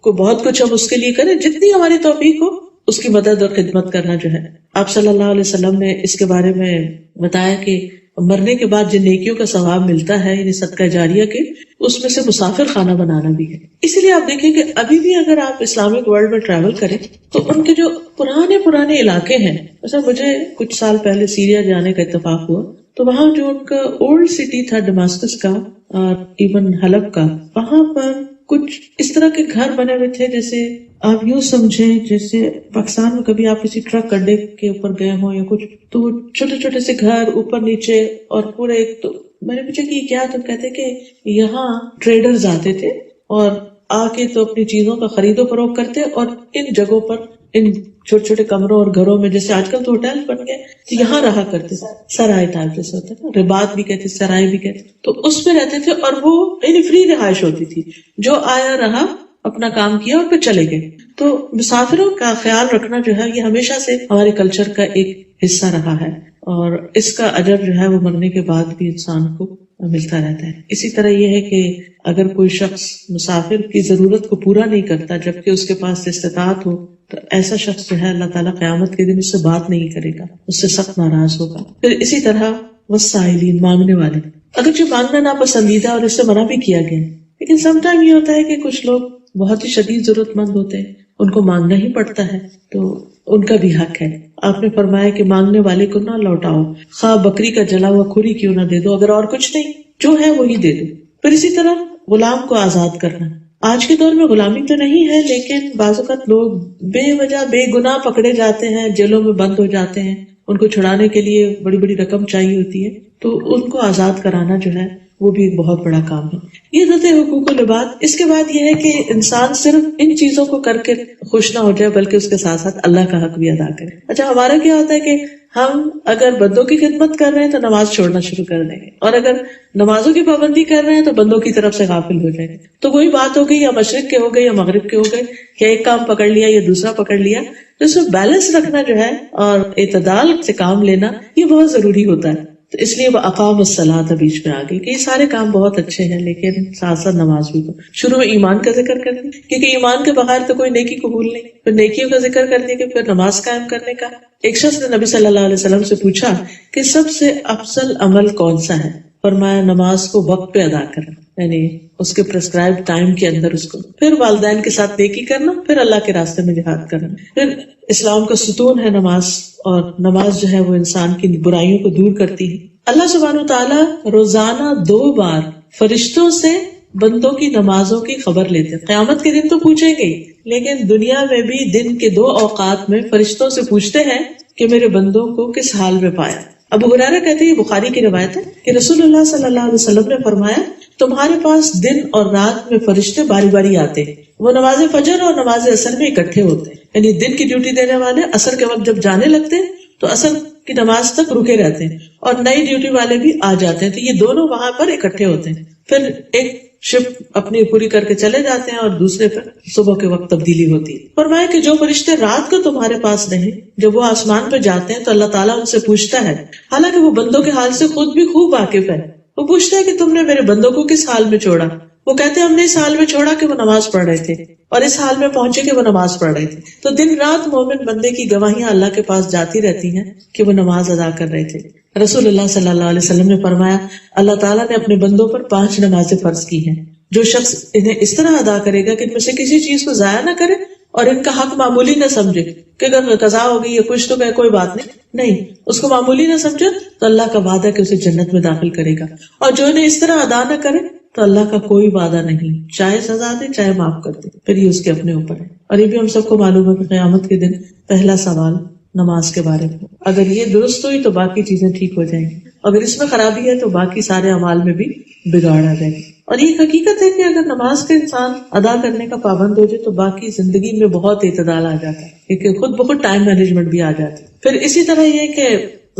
کو بہت کچھ ہم اس کے لیے کریں، جتنی ہماری توفیق ہو اس کی مدد اور خدمت کرنا جو ہے. آپ صلی اللہ علیہ وسلم نے اس کے بارے میں بتایا کہ مرنے کے بعد جن نیکیوں کا ثواب ملتا ہے یعنی صدقہ جاریہ کے، اس میں سے مسافر خانہ بنانا بھی ہے. اسی لیے آپ دیکھیں کہ ابھی بھی اگر آپ اسلامک ورلڈ میں ٹریول کریں تو ان کے جو پرانے علاقے ہیں، مثلا مجھے کچھ سال پہلے سیریا جانے کا اتفاق ہوا، تو وہاں جو ان کا اولڈ سٹی تھا ڈماسکس کا اور ایون حلب کا، وہاں پر کچھ اس طرح کے گھر بنے ہوئے تھے جیسے آپ یوں سمجھیں جیسے پاکستان میں کبھی آپ کسی ٹرک اڈے کے اوپر گئے ہوں یا کچھ، تو وہ چھوٹے چھوٹے سے گھر اوپر نیچے اور پورے ایک. تو میں نے پوچھا کہ یہ کیا؟ تو کہتے کہ یہاں ٹریڈرز آتے تھے اور آ کے تو اپنی چیزوں کا خرید و فروخت کرتے، اور ان جگہوں پر ان چھوٹے چھوٹے کمروں اور گھروں میں، جیسے آج کل تو ہوٹل بن گئے، تو یہاں رہا کرتے. سرائے ٹائپ جیسے ہوتا ہے، رباط بھی کہتے، سرائے بھی کہتے، تو اس میں رہتے تھے. اور وہ یعنی فری رہائش ہوتی تھی، جو آیا رہا اپنا کام کیا اور پھر چلے گئے. تو مسافروں کا خیال رکھنا جو ہے یہ ہمیشہ سے ہمارے کلچر کا ایک حصہ رہا ہے، اور اس کا اجر جو ہے وہ مرنے کے بعد بھی انسان کو ملتا رہتا ہے. اسی طرح یہ ہے کہ اگر کوئی شخص مسافر کی ضرورت کو پورا نہیں کرتا جبکہ اس کے پاس استطاعت ہو، تو ایسا شخص جو ہے اللہ تعالیٰ قیامت کے دن اس سے بات نہیں کرے گا، اس سے سخت ناراض ہوگا. پھر اسی طرح والسائلین، مانگنے والے. اگرچہ مانگنا ناپسندیدہ اور اس سے منع بھی کیا گیا ہے، لیکن سم ٹائم یہ ہوتا ہے کہ کچھ لوگ بہت ہی شدید ضرورت مند ہوتے ہیں، ان کو مانگنا ہی پڑتا ہے، تو ان کا بھی حق ہے۔ آپ نے فرمایا کہ مانگنے والے کو نہ لوٹاؤ، خواہ بکری کا جلا ہوا کھری کیوں نہ دے دو، اگر اور کچھ نہیں جو ہے وہی دے دو۔ پھر اسی طرح غلام کو آزاد کرنا، آج کے دور میں غلامی تو نہیں ہے، لیکن بعض اوقات لوگ بے وجہ بے گناہ پکڑے جاتے ہیں، جیلوں میں بند ہو جاتے ہیں، ان کو چھڑانے کے لیے بڑی بڑی رقم چاہیے ہوتی ہے، تو ان کو آزاد کرانا جو ہے وہ بھی ایک بہت بڑا کام ہے۔ یہ ہوتے حقوق العباد۔ اس کے بعد یہ ہے کہ انسان صرف ان چیزوں کو کر کے خوش نہ ہو جائے بلکہ اس کے ساتھ ساتھ اللہ کا حق بھی ادا کرے۔ اچھا، ہمارا کیا ہوتا ہے کہ ہم اگر بندوں کی خدمت کر رہے ہیں تو نماز چھوڑنا شروع کر دیں گے، اور اگر نمازوں کی پابندی کر رہے ہیں تو بندوں کی طرف سے غافل ہو جائیں گے۔ تو وہی بات ہو گئی، یا مشرق کے ہو گئے یا مغرب کے ہو گئے، یا ایک کام پکڑ لیا یا دوسرا پکڑ لیا۔ تو اس میں بیلنس رکھنا جو ہے اور اعتدال سے کام لینا یہ بہت ضروری ہوتا ہے۔ تو اس لیے وہ اقام الصلاۃ بیچ میں آ گئی کہ یہ سارے کام بہت اچھے ہیں، لیکن ساتھ ساتھ نماز بھی۔ شروع میں ایمان کا ذکر کر دیا کیونکہ ایمان کے بغیر تو کوئی نیکی قبول نہیں، پھر نیکیوں کا ذکر کر دیا کہ پھر نماز قائم کرنے کا۔ ایک شخص نے نبی صلی اللہ علیہ وسلم سے پوچھا کہ سب سے افضل عمل کون سا ہے؟ فرمایا نماز کو وقت پہ ادا کرنا، یعنی اس کے پرسکرائب ٹائم کے اندر اس کو، پھر والدین کے ساتھ نیکی کرنا، پھر اللہ کے راستے میں جہاد کرنا۔ پھر اسلام کا ستون ہے نماز، اور نماز جو ہے وہ انسان کی برائیوں کو دور کرتی ہے۔ اللہ سبحانہ وتعالیٰ روزانہ 2 بار فرشتوں سے بندوں کی نمازوں کی خبر لیتے ہیں۔ قیامت کے دن تو پوچھیں گے، لیکن دنیا میں بھی دن کے 2 اوقات میں فرشتوں سے پوچھتے ہیں کہ میرے بندوں کو کس حال میں پایا۔ ابو ہریرہ کہتے ہیں، یہ بخاری کی روایت ہے کہ رسول اللہ صلی اللہ علیہ وسلم نے فرمایا تمہارے پاس دن اور رات میں فرشتے باری باری آتے ہیں، وہ نماز فجر اور نماز عصر میں اکٹھے ہوتے ہیں، یعنی دن کی ڈیوٹی دینے والے عصر کے وقت جب جانے لگتے ہیں تو عصر کی نماز تک رکے رہتے ہیں، اور نئی ڈیوٹی والے بھی آ جاتے ہیں، تو یہ دونوں وہاں پر اکٹھے ہوتے ہیں۔ پھر ایک شفٹ اپنی پوری کر کے چلے جاتے ہیں اور دوسرے پر صبح کے وقت تبدیلی ہوتی ہے۔ فرمایا کہ جو فرشتے رات کو تمہارے پاس نہیں، جب وہ آسمان پہ جاتے ہیں تو اللہ تعالیٰ ان سے پوچھتا ہے، حالانکہ وہ بندوں کے حال سے خود بھی خوب واقف ہے، وہ پوچھتا ہے کہ تم نے میرے بندوں کو کس حال میں چھوڑا؟ وہ کہتے ہیں ہم نے اس حال میں چھوڑا کہ وہ نماز پڑھ رہے تھے، اور اس حال میں پہنچے کہ وہ نماز پڑھ رہے تھے۔ تو دن رات مومن بندے کی گواہیاں اللہ کے پاس جاتی رہتی ہیں کہ وہ نماز ادا کر رہے تھے۔ رسول اللہ صلی اللہ علیہ وسلم نے فرمایا اللہ تعالیٰ نے اپنے بندوں پر 5 نمازیں فرض کی ہیں، جو شخص انہیں اس طرح ادا کرے گا کہ ان میں سے کسی چیز کو ضائع نہ کرے اور ان کا حق معمولی نہ سمجھے کہ اگر قضا ہو گئی یا کچھ تو کہ کوئی بات نہیں، اس کو معمولی نہ سمجھے تو اللہ کا وعدہ کہ اسے جنت میں داخل کرے گا، اور جو انہیں اس طرح ادا نہ کرے تو اللہ کا کوئی وعدہ نہیں، چاہے سزا دے چاہے معاف کر دے، پھر یہ اس کے اپنے اوپر ہے۔ اور یہ بھی ہم سب کو معلوم ہے کہ قیامت کے دن پہلا سوال نماز کے بارے میں، اگر یہ درست ہوئی تو باقی چیزیں ٹھیک ہو جائیں گی، اگر اس میں خرابی ہے تو باقی سارے اعمال میں بھی بگاڑ آ جائے گی۔ اور یہ حقیقت ہے کہ اگر نماز کا انسان ادا کرنے کا پابند ہو جائے تو باقی زندگی میں بہت اعتدال آ جاتا ہے، کیونکہ خود بخود ٹائم مینجمنٹ بھی آ جاتی ہے۔ پھر اسی طرح یہ کہ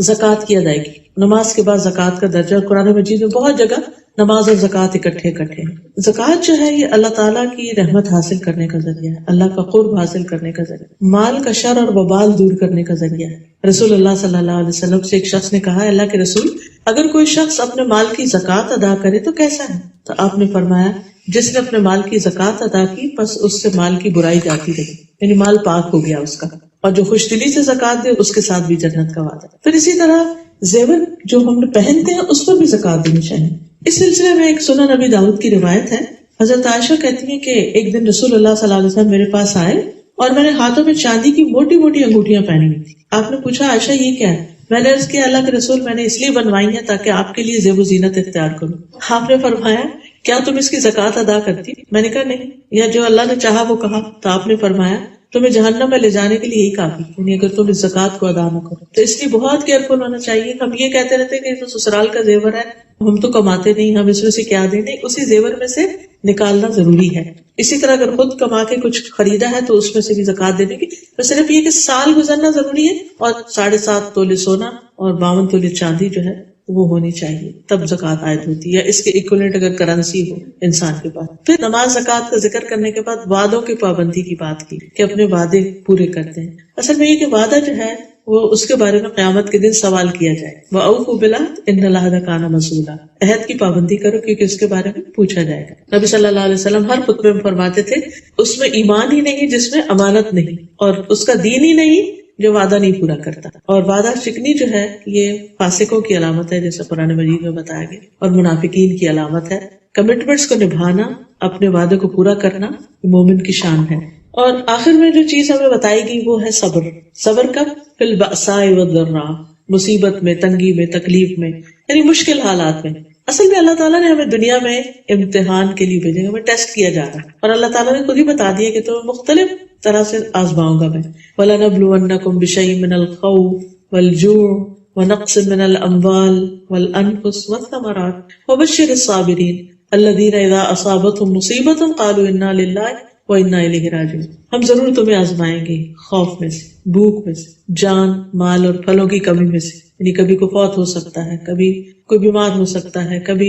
زکوٰۃ کی ادائیگی، نماز کے بعد زکوٰۃ کا درجہ قرآن مجید میں بہت جگہ نماز اور زکوٰۃ اکٹھے ہیں۔ زکوٰۃ جو ہے یہ اللہ تعالیٰ کی رحمت حاصل کرنے کا ذریعہ ہے، اللہ کا قرب حاصل کرنے کا ذریعہ، مال کا شر اور وبال دور کرنے کا ذریعہ ہے۔ رسول اللہ صلی اللہ علیہ وسلم سے ایک شخص نے کہا اللہ کے رسول اگر کوئی شخص اپنے مال کی زکوٰۃ ادا کرے تو کیسا ہے؟ تو آپ نے فرمایا جس نے اپنے مال کی زکوٰۃ ادا کی بس اس سے مال کی برائی جاتی رہی، یعنی مال پاک ہو گیا اس کا، اور جو خوش دلی سے زکوٰۃ دے اس کے ساتھ بھی جنت کا وعدہ۔ پھر اسی طرح زیور جو ہم پہنتے ہیں اس پر بھی زکوٰۃ دینی چاہیے۔ اس سلسلے میں ایک سنن نبی داؤد کی روایت ہے، حضرت عائشہ کہتی ہیں کہ ایک دن رسول اللہ صلی اللہ علیہ وسلم میرے پاس آئے اور میں نے ہاتھوں میں چاندی کی موٹی موٹی انگوٹیاں پہنی ہوئی تھی۔ آپ نے پوچھا عائشہ یہ کیا ہے؟ میں نے عرض کیا اللہ کے رسول میں نے اس لیے بنوائی ہیں تاکہ آپ کے لیے زیب و زینت اختیار کروں۔ آپ نے فرمایا کیا تم اس کی زکوٰۃ ادا کرتی؟ میں نے کہا نہیں، یا جو اللہ نے چاہا وہ کہا۔ تو آپ نے فرمایا تمہیں جہنم میں لے جانے کے لیے یہی کافی، یعنی اگر تم اس زکوٰۃ کو ادا نہ کرو۔ تو اس لیے بہت کیئرفل ہونا چاہیے۔ ہم یہ کہتے رہتے ہیں کہ یہ تو سسرال کا زیور ہے، ہم تو کماتے نہیں، ہم اس میں سے کیا دیں، نہیں، اسی زیور میں سے نکالنا ضروری ہے۔ اسی طرح اگر خود کما کے کچھ خریدا ہے تو اس میں سے بھی زکوٰۃ دینے کی، تو صرف یہ کہ سال گزرنا ضروری ہے اور 7.5 تولے سونا اور 52 تولے چاندی جو ہے وہ ہونی چاہیے، تب زکوٰۃ عائد ہوتی ہے، یا اس کے ایکویلنٹ اگر کرنسی ہو انسان کے پاس۔ پھر نماز زکوٰۃ کا ذکر کرنے کے بعد وعدوں کی پابندی کی بات کی کہ اپنے وعدے پورے کرتے ہیں۔ اصل میں یہ کہ وعدہ جو ہے وہ اس کے بارے میں قیامت کے دن سوال کیا جائے، وَأَوْفُوا بِالْعَهْدِ إِنَّ الْعَهْدَ كَانَ مَسْئُولًا، عہد کی پابندی کرو کیونکہ اس کے بارے میں پوچھا جائے گا۔ نبی صلی اللہ علیہ وسلم ہر خطبے میں فرماتے تھے اس میں ایمان ہی نہیں جس میں امانت نہیں، اور اس کا دین ہی نہیں جو وعدہ نہیں پورا کرتا. اور وعدہ شکنی جو ہے یہ فاسقوں کی علامت ہے جیسے قرآن مجید میں بتایا گیا, اور منافقین کی علامت ہے. کمٹمنٹس کو نبھانا, اپنے وعدے کو پورا کرنا مومن کی شان ہے. اور آخر میں جو چیز ہمیں بتائی گئی وہ ہے صبر. صبر کب؟ فی البأساء والضراء, مصیبت میں, تنگی میں, تکلیف میں, یعنی مشکل حالات میں. اصل میں اللہ تعالیٰ نے ہمیں دنیا میں امتحان کے لیے بھیجا, ہمیں ٹیسٹ کیا جا رہا ہے, اور اللہ تعالیٰ نے خود ہی بتا دیا کہ تمہیں مختلف طرح سے آزماؤں گا میں. وَلَنَبْلُوَنَّكُمْ بِشَيْءٍ مِّنَ الْخَوْفِ وَالْجُوعِ وَنَقْصٍ مِّنَ الْأَمْوَالِ وَالْأَنفُسِ وَالثَّمَرَاتِ وَبَشِّرِ الصَّابِرِينَ الَّذِينَ إِذَا أَصَابَتْهُمْ مُصِيبَةٌ قَالُوا إِنَّا لِلَّهِ وَإِنَّا إِلَيْهِ رَاجِعُونَ. ہم ضرور تمہیں آزمائیں گے خوف میں سے, بھوک میں سے, جان, مال اور پھلوں کی کمی میں سے, یعنی کبھی کوئی فوت ہو سکتا ہے, کبھی کوئی بیمار ہو سکتا ہے, کبھی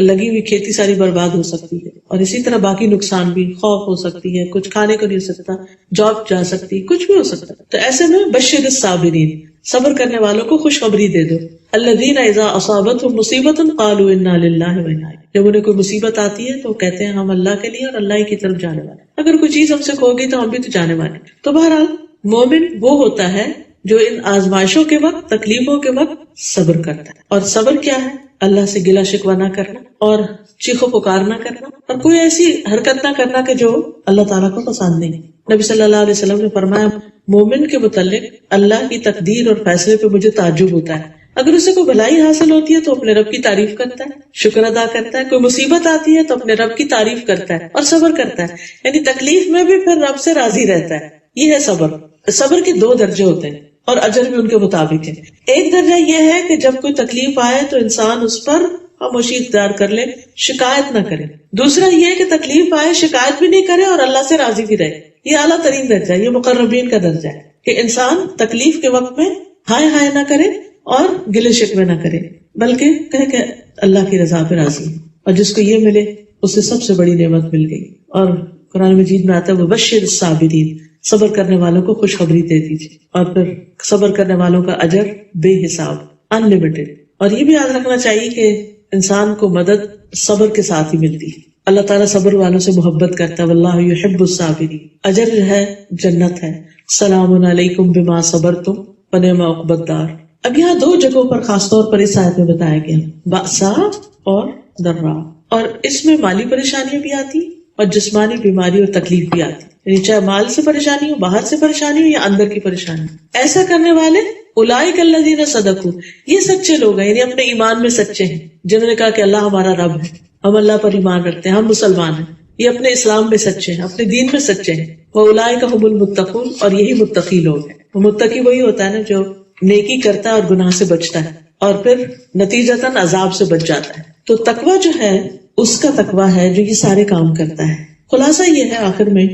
لگی ہوئی کھیتی ساری برباد ہو سکتی ہے, اور اسی طرح باقی نقصان بھی, خوف ہو سکتی ہے, کچھ کھانے کو نہیں ہو سکتا, جاب جا سکتی, کچھ بھی ہو سکتا. تو ایسے میں بشر الصابرین, صبر کرنے والوں کو خوشخبری دے دو. الذین اذا اصابتهم مصیبۃ قالوا انا للہ و انا الیہ, جب انہیں کوئی مصیبت آتی ہے تو کہتے ہیں ہم اللہ کے لیے اور اللہ ہی کی طرف جانے والے. اگر کوئی چیز ہم سے کھو گئی تو ہم بھی تو جانے والے. تو بہرحال مومن وہ ہوتا ہے جو ان آزمائشوں کے وقت, تکلیفوں کے وقت صبر کرتا ہے. اور صبر کیا ہے؟ اللہ سے گلا شکوہ نہ کرنا, اور چیخو پکار نہ کرنا, اور کوئی ایسی حرکت نہ کرنا کہ جو اللہ تعالیٰ کو پسند نہیں. نبی صلی اللہ علیہ وسلم نے فرمایا, مومن کے متعلق اللہ کی تقدیر اور فیصلے پہ مجھے تعجب ہوتا ہے. اگر اسے کوئی بھلائی حاصل ہوتی ہے تو اپنے رب کی تعریف کرتا ہے, شکر ادا کرتا ہے. کوئی مصیبت آتی ہے تو اپنے رب کی تعریف کرتا ہے اور صبر کرتا ہے, یعنی تکلیف میں بھی پھر رب سے راضی رہتا ہے. یہ ہے صبر. صبر کے 2 درجے ہوتے ہیں اور اجر بھی ان کے مطابق ہے. ایک درجہ یہ ہے کہ جب کوئی تکلیف آئے تو انسان اس پر خاموشی اختیار کر لے, شکایت نہ کرے. دوسرا یہ ہے کہ تکلیف آئے, شکایت بھی نہیں کرے اور اللہ سے راضی بھی رہے. یہ اعلیٰ ترین درجہ ہے, یہ مقربین کا درجہ ہے کہ انسان تکلیف کے وقت میں ہائے ہائے نہ کرے اور گلے شکوے نہ کرے, بلکہ کہے کہ اللہ کی رضا پہ راضی ہے. اور جس کو یہ ملے اسے سب سے بڑی نعمت مل گئی. اور قرآن مجید میں آتا ہے وَبَشِّرِ الصَّابِرِينَ, صبر کرنے والوں کو خوشخبری دے دیجیے. اور پھر صبر کرنے والوں کا اجر بے حساب, ان لمیٹڈ. اور یہ بھی یاد رکھنا چاہیے کہ انسان کو مدد صبر کے ساتھ ہی ملتی ہے. اللہ تعالیٰ صبر والوں سے محبت کرتا ہے. واللہ یحب الصابرین. اجر جو ہے جنت ہے. سلام علیکم بما صبرتم فنعم عقبی الدار. اب یہاں 2 جگہوں پر خاص طور پر اس آیت میں بتایا گیا, بأساء اور ضراء. اور اس میں مالی پریشانیاں بھی آتی اور جسمانی بیماری اور تکلیف بھی آتی, یعنی چاہے مال سے پریشانی ہو, باہر سے پریشانی ہو یا اندر کی پریشانی. ایسا کرنے والے اولئک الذین صدقوا, یہ سچے لوگ ہیں, یعنی اپنے ایمان میں سچے ہیں, جنہوں نے کہا کہ اللہ ہمارا رب ہے, ہم اللہ پر ایمان رکھتے ہیں, ہم مسلمان ہیں. یہ اپنے اسلام میں سچے ہیں, اپنے دین میں سچے ہیں. وَأُولَئِكَ هُمُ الْمُتَّقُونَ, اور یہی متقی لوگ ہیں. وہ متقی وہی ہوتا ہے نا جو نیکی کرتا ہے اور گناہ سے بچتا ہے اور پھر نتیجتاً عذاب سے بچ جاتا ہے. تو تقوی جو ہے اس کا تقوی ہے جو یہ سارے کام کرتا ہے. خلاصہ یہ ہے آخر میں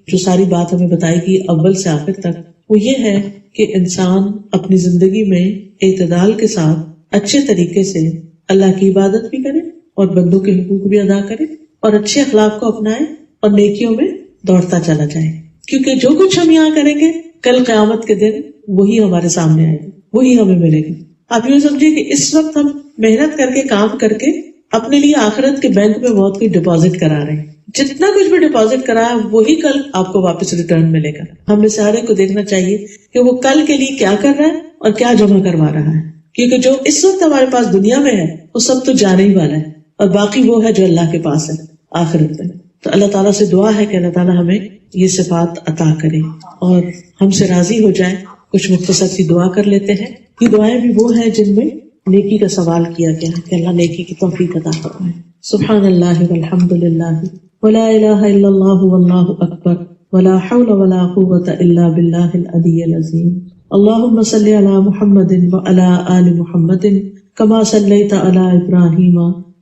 جو ساری بات ہمیں بتائی گئی اول سے آخر تک, وہ یہ ہے کہ انسان اپنی زندگی میں اعتدال کے ساتھ اچھے طریقے سے اللہ کی عبادت بھی کرے اور بندوں کے حقوق بھی ادا کرے اور اچھے اخلاق کو اپنائے اور نیکیوں میں دوڑتا چلا جائے. کیونکہ جو کچھ ہم یہاں کریں گے کل قیامت کے دن وہی ہمارے سامنے آئے گا, وہی ہمیں ملے گی. آپ یوں سمجھیے کہ اس وقت ہم محنت کر کے کام کر کے اپنے لیے آخرت کے بینک میں بہت کچھ ڈپازٹ کرا رہے ہیں. جتنا کچھ بھی ڈپازٹ کرایا وہی کل آپ کو واپس ریٹرن ملے گا. ہمیں سارے کو دیکھنا چاہیے کہ وہ کل کے لیے کیا کر رہا ہے اور کیا جمع کروا رہا ہے, کیونکہ جو اس وقت ہمارے پاس دنیا میں ہے وہ سب تو جانے ہی والا ہے, اور باقی وہ ہے جو اللہ کے پاس ہے آخرت میں. تو اللہ تعالیٰ سے دعا ہے کہ اللہ تعالیٰ ہمیں یہ صفات عطا کرے اور ہم سے راضی ہو جائے. کچھ مختصر سی دعا کر لیتے ہیں. یہ دعائیں بھی وہ ہیں جن میں نیکی کا سوال کیا گیا ہے کہ اللہ نیکی کی توفیق عطا فرمائے. سبحان اللہ والحمد للہ ولا الہ الا اللہ واللہ اکبر ولا حول ولا قوة الا باللہ العلی العظیم. اللہم صلی علی محمد وعلی آل محمد کما صلیت علی ابراہیم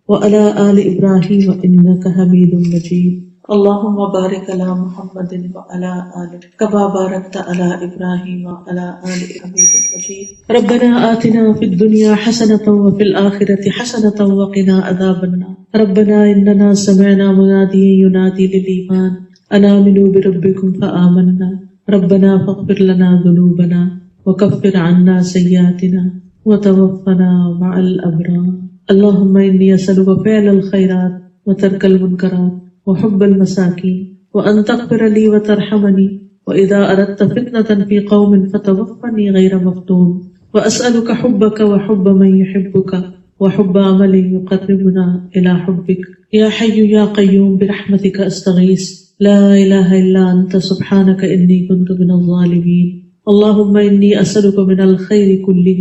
وعلی آل ابراہیم انک حمید مجید. اللہم بارک علی محمد وعلی آل کما بارکت علی ابراہیم وعلی آل حمید مجید. ربنا آتنا فی الدنیا حسنۃ وفی الآخرۃ حسنۃ وقنا عذاب النار. ربنا اننا سمعنا منادیا ینادی للایمان ان آمنوا بربکم فآمنا. ربنا فاغفر لنا ذنوبنا وکفر عنا سیئاتنا وتوفنا مع الابرار. اللهم انی اسألک فعل الخیرات وترک المنکرات وحب المساکین وان تغفر لی وترحمنی وإذا أردت فتنة في قوم فتوفني غير مفتون وأسألك حبك وحب من يحبك وحب عمل يقربنا إلى حبك يا حي يا قيوم برحمتك أستغيث لا إله إلا أنت سبحانك إني كنت من الظالمين اللهم إني أسألك من الخير كله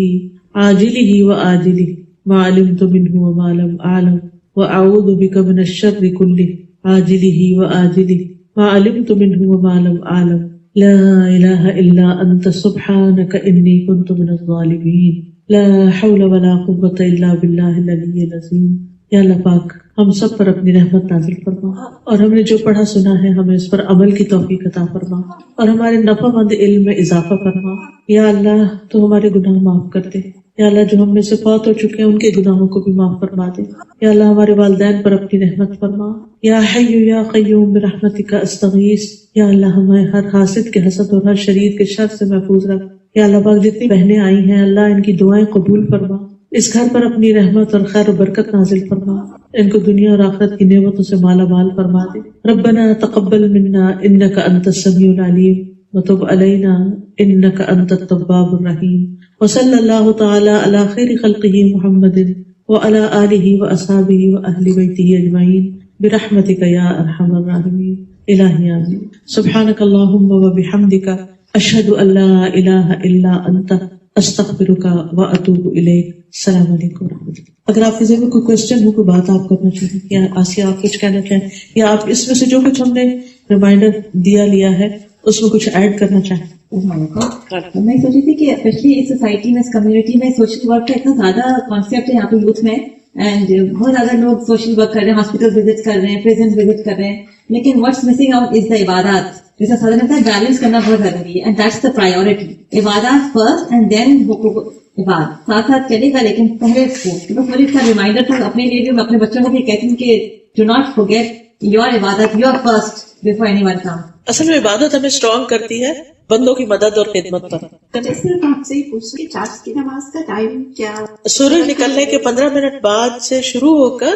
عاجله وآجله ما علمت منه وما لم أعلم وأعوذ بك من الشر كله عاجله وآجله ما علمت منه وما لم أعلم لا إله إلا أنت سبحانك إني كنت من الظالمين لا حول ولا قوة إلا بالله العلی العظیم. یا اللہ پاک ہم سب پر اپنی رحمت نازل فرما اور ہم نے جو پڑھا سنا ہے ہمیں اس پر عمل کی توفیق عطا فرما اور ہمارے نفع مند علم میں اضافہ فرما. یا اللہ تو ہمارے گناہ معاف کر دے. یا اللہ جو ہم میں سے فوت ہو چکے ہیں ان کے گناہوں کو بھی معاف فرما دے. یا اللہ ہمارے والدین پر اپنی رحمت فرما. یا حی یا قیوم برحمتک استغیث. یا اللہ ہمیں ہر حاسد کے حسد اور ہر شریر کے شر سے محفوظ رکھ. یا اللہ پاک جتنی بہنیں آئی ہیں اللہ ان کی دعائیں قبول فرما. اس گھر پر اپنی رحمت اور خیر و برکت نازل فرما. ان کو دنیا اور آخرت کی نعمتوں سے مالا مال فرما دے. ربنا تقبل منا انک انت السمیع العلیم وتب علینا انک انت التواب الرحیم. وصلی اللہ تعالی علی خیر خلقہ محمد وعلی آلہ واصحابہ واہل بیتہ اجمعین برحمتک یا ارحم الراحمین. الہی آمین. سبحانک اللہم وبحمدک اشہد ان لا الہ الا انت استغفرک واتوب الیک. السلام علیکم ورحمۃ اللہ. اگر آپ کے ذہن میں کوئی کوشچن ہو، کوئی بات آپ کرنا چاہیں یا آسیہ آپ کچھ کہنا چاہیں یا آپ اس میں سے جو کچھ ہم نے ریمائنڈر لیا ہے اس میں کچھ ایڈ کرنا چاہیں. میں سوچ رہی تھی کہ اسپیشلی اس سوسائٹی میں، اس کمیونٹی میں سوشل ورک کا اتنا زیادہ کانسیپٹ ہے یہاں پہ یوتھ میں، اینڈ بہت زیادہ لوگ سوشل ورک کر رہے ہیں، ہاسپٹل وزٹ کر رہے ہیں، پریزنٹ وزٹ کر رہے ہیں، لیکن واٹس مسنگ آؤٹ از دا عبادات. جیسا سادہ کہتا ہے بیلنس کرنا بہت ضروری ہے، اینڈ دیٹس دا پرائیورٹی. عبادات فرسٹ اینڈ دین عبادت ساتھ ساتھ چلے گا، لیکن پہلے پوری کا ریمائنڈر تھا اپنے لیے بھی. میں اپنے بچوں کو بھی کہتی ہوں کہ ڈو ناٹ فورگیٹ یور عبادت، your first before anyone come. اصل میں عبادت ہمیں اسٹرانگ کرتی ہے بندوں کی مدد اور خدمت پر. صرف آپ سے پوچھ کہ چارج کی نماز کا ٹائم کیا؟ سورج نکلنے کے 15 منٹ بعد سے شروع ہو کر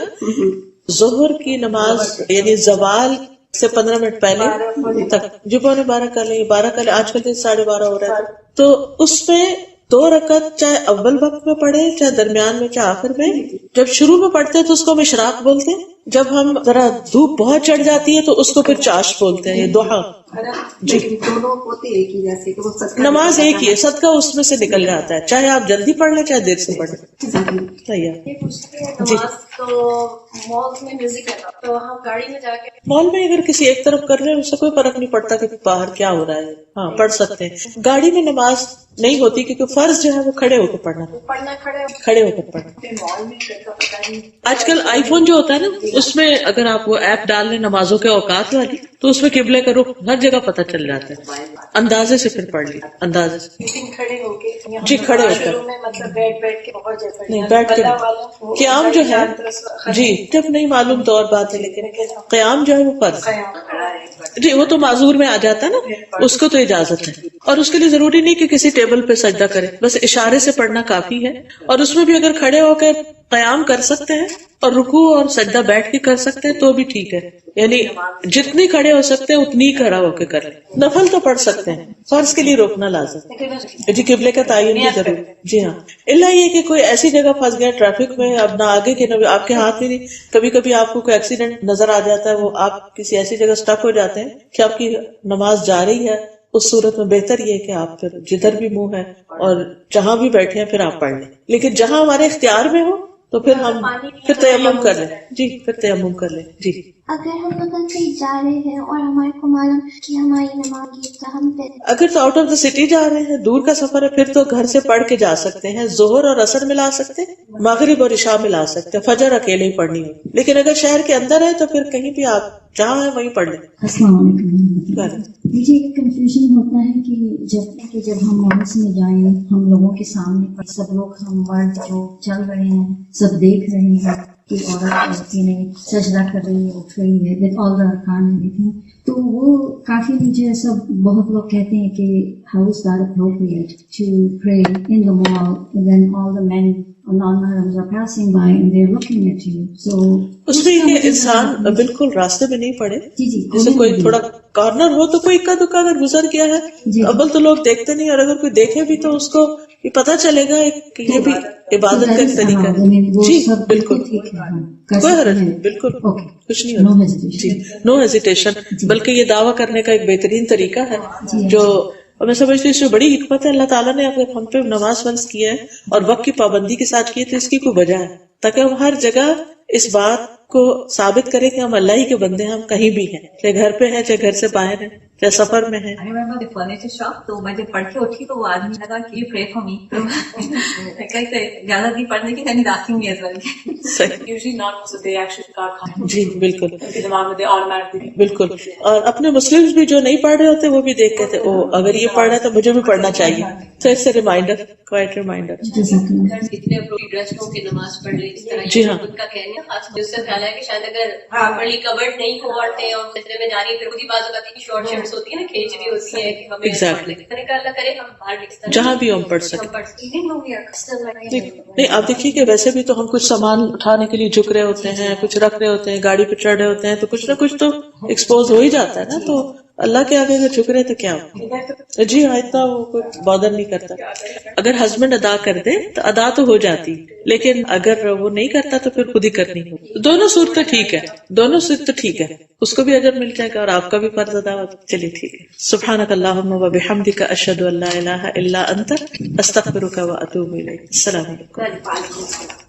ظہر کی نماز یعنی زوال سے 15 منٹ پہلے تک، جو 12 کر لیں 12 کر لیں. آج کل 12:30 ہو رہا ہے، تو اس میں 2 رکعت چاہے اول وقت میں پڑھے چاہے درمیان میں چاہے آخر میں. جب شروع میں پڑھتے ہیں تو اس کو ہم اشراق بولتے ہیں، جب ہم ذرا دھوپ بہت چڑھ جاتی ہے تو اس کو پھر چاشت بولتے ہیں، یہ دوحا. جی دونوں ہوتے ایک ہی جیسے کہ وہ صدقہ نماز ایک ہی ہے، صدقہ اس میں سے نکل جاتا ہے، چاہے آپ جلدی پڑھ لیں چاہے دیر سے پڑھ لیں. صحیح ہے. جی تو مال میں میوزک ہے تو ہم گاڑی میں جا کے مال میں اگر کسی ایک طرف کر رہے ہیں اس سے کوئی فرق نہیں پڑتا کہ باہر کیا ہو رہا ہے. ہاں پڑھ سکتے ہیں. گاڑی میں نماز نہیں ہوتی کیونکہ فرض جو ہے وہ کھڑے ہو کے پڑھنا، کھڑے ہو کر پڑھنا. مال میں پتہ نہیں. آج کل آئی فون جو ہوتا ہے نا، اس میں اگر آپ وہ ایپ ڈال لیں نمازوں کے اوقات والی تو اس میں قبلے کا رخ ہر جگہ پتہ چل جاتا ہے. اندازے سے پھر پڑھ لی، اندازے سے. لیکن کھڑے ہو کے جی کھڑے ہو کر شروع میں مطلب بیٹھ کے بہت جیسا نہیں، بیٹھ کے قیام جو ہے جی جب نہیں معلوم تو اور بات ہے، لیکن قیام جو ہے وہ فرض جی وہ تو معذور میں آ جاتا ہے نا، اس کو تو اجازت ہے. اور اس کے لیے ضروری نہیں کہ کسی ٹیبل پہ سجدہ کرے، بس اشارے سے پڑھنا کافی ہے. اور اس میں بھی اگر کھڑے ہو کے قیام کر سکتے ہیں اور رکوع اور سجدہ بیٹھ کے کر سکتے ہیں تو بھی ٹھیک ہے. یعنی جتنی کھڑے ہو سکتے ہیں اتنی کھڑا ہو کے کر لیں. نفل تو پڑھ سکتے ہیں، فرض کے لیے روکنا لازم جی. قبلے کا تعین بھی ضرور جی ہاں. اللہ یہ کہ کوئی ایسی جگہ پھنس گیا ٹریفک میں، اب نہ آگے کے نہ آپ کے ہاتھ میں نہیں. کبھی کبھی آپ کو کوئی ایکسیڈنٹ نظر آ جاتا ہے، وہ آپ کسی ایسی جگہ اسٹک ہو جاتے ہیں کہ آپ کی نماز جا رہی ہے. اس صورت میں بہتر یہ کہ آپ پھر جدھر بھی منہ ہے اور جہاں بھی بیٹھے ہیں پھر آپ پڑھ لیں. لیکن جہاں ہمارے اختیار میں ہو تو پھر ہم پھر تیمم کر لیں جی، پھر تیمم کر لیں جی. اگر ہم لوگ کہیں جا رہے ہیں اور ہمارے کو معلوم کہ ہماری نماز تو ہم اگر تو آؤٹ آف دا سٹی جا رہے ہیں، دور کا سفر ہے، پھر تو گھر سے پڑھ کے جا سکتے ہیں. ظہر اور عصر ملا سکتے ہیں، مغرب اور عشاء ملا سکتے ہیں، فجر اکیلے ہی پڑھنی ہو. لیکن اگر شہر کے اندر ہے تو پھر کہیں بھی آپ جہاں ہے وہیں پڑھ لیں. السلام علیکم. مجھے ایک کنفیوژن ہوتا ہے کہ جب ہم مالس میں جائیں، ہم لوگوں کے سامنے سب لوگ، ہم مرد جو چل رہے ہیں سب دیکھ رہے ہیں کہ عورت سجدہ کر رہی ہے، اٹھ رہی ہے with all the arkan and everything. تو وہ کافی مجھے ایسا بہت لوگ کہتے ہیں کہ how is that appropriate to pray in the mall and then all the men non-Mahrams are passing by and they're looking at you. So اس میں یہ انسان بالکل راستے میں نہیں پڑے. جی جی جیسے کوئی تھوڑا کارنر ہو تو کوئی اکا دکا اگر گزر گیا ہے, اول تو لوگ دیکھتے نہیں, اور اگر کوئی دیکھے بھی تو اس کو یہ پتا چلے گا کہ یہ بھی عبادت کا ایک طریقہ ہے. جی بالکل, کوئی حرج نہیں, بالکل کچھ نہیں ہوتا. جی نو ہیزیٹیشن, بلکہ یہ دعویٰ کرنے کا ایک بہترین طریقہ ہے جو میں سمجھتی ہوں اس میں بڑی حکمت ہے. اللہ تعالیٰ نے اگر ہم پہ نماز فرض کی ہے اور وقت کی پابندی کے ساتھ کی ہے تو اس کی کوئی وجہ ہے, تاکہ ہم ہر جگہ اس بات کو ثابت کریں کہ ہم اللہ ہی کے بندے ہیں, ہم کہیں بھی ہیں, چاہے گھر پہ ہیں, چاہے گھر سے باہر ہیں, چاہے سفر میں ہیں. فرنیچر شاپ تو میں جب پڑھ کے اٹھی تو وہ آدمی لگا کہ یہ پرے فار می, اجازت نہیں پڑھنے کی, یعنی داخل نہیں ہے. Usually not so they actually got comfortable. جی بالکل دماغ میں they automatically. بالکل. اور اپنے مسلم بھی جو نہیں پڑھ رہے ہوتے وہ بھی دیکھتے تھے, او اگر یہ پڑھ رہا ہے تو مجھے بھی پڑھنا چاہیے. تو it's a reminder, quite reminder. اتنے ڈریس ہو کے نماز پڑھ رہی اس طرح, جی ہاں, ان کا کہنا خاص جس سے خیال ہے کہ شاید اگر پراپرلی کورڈ نہیں ہو عورتیں اور کچرے میں جا رہی ہیں, پھر خود ہی بازو آتی ہے کہ شارٹ شرٹس ہوتی ہے نا, کھینچ بھی ہوتی ہے کہ ہمیں اللہ کرے ہم باہر جہاں بھی ہم پڑھ سکیں. نہیں آپ دیکھیے کہ ویسے بھی تو ہم کچھ سامان اٹھانے کے لیے جھک رہے ہوتے ہیں, کچھ رکھ رہے ہوتے ہیں, گاڑی پہ چڑھ رہے ہوتے ہیں, تو کچھ نہ کچھ تو ایکسپوز ہو ہی جاتا ہے نا. تو اللہ کے آگے اگر جھک رہے تو کیا, جی ہاں اتنا وہ کوئی بادر نہیں کرتا. اگر ہسبینڈ ادا کر دے تو ادا تو ہو جاتی, لیکن اگر وہ نہیں کرتا تو پھر خود ہی کرنی ہو. دونوں صورتیں ٹھیک ہے, دونوں صورتیں ٹھیک ہے, اس کو بھی اجر مل جائے گا اور آپ کا بھی فرض ادا ہو. چلیے ٹھیک ہے. سبحانک اللہم و بحمدک, اشہد ان لا الہ الا انت, استغفرک و اتوب الیک. السلام علیکم.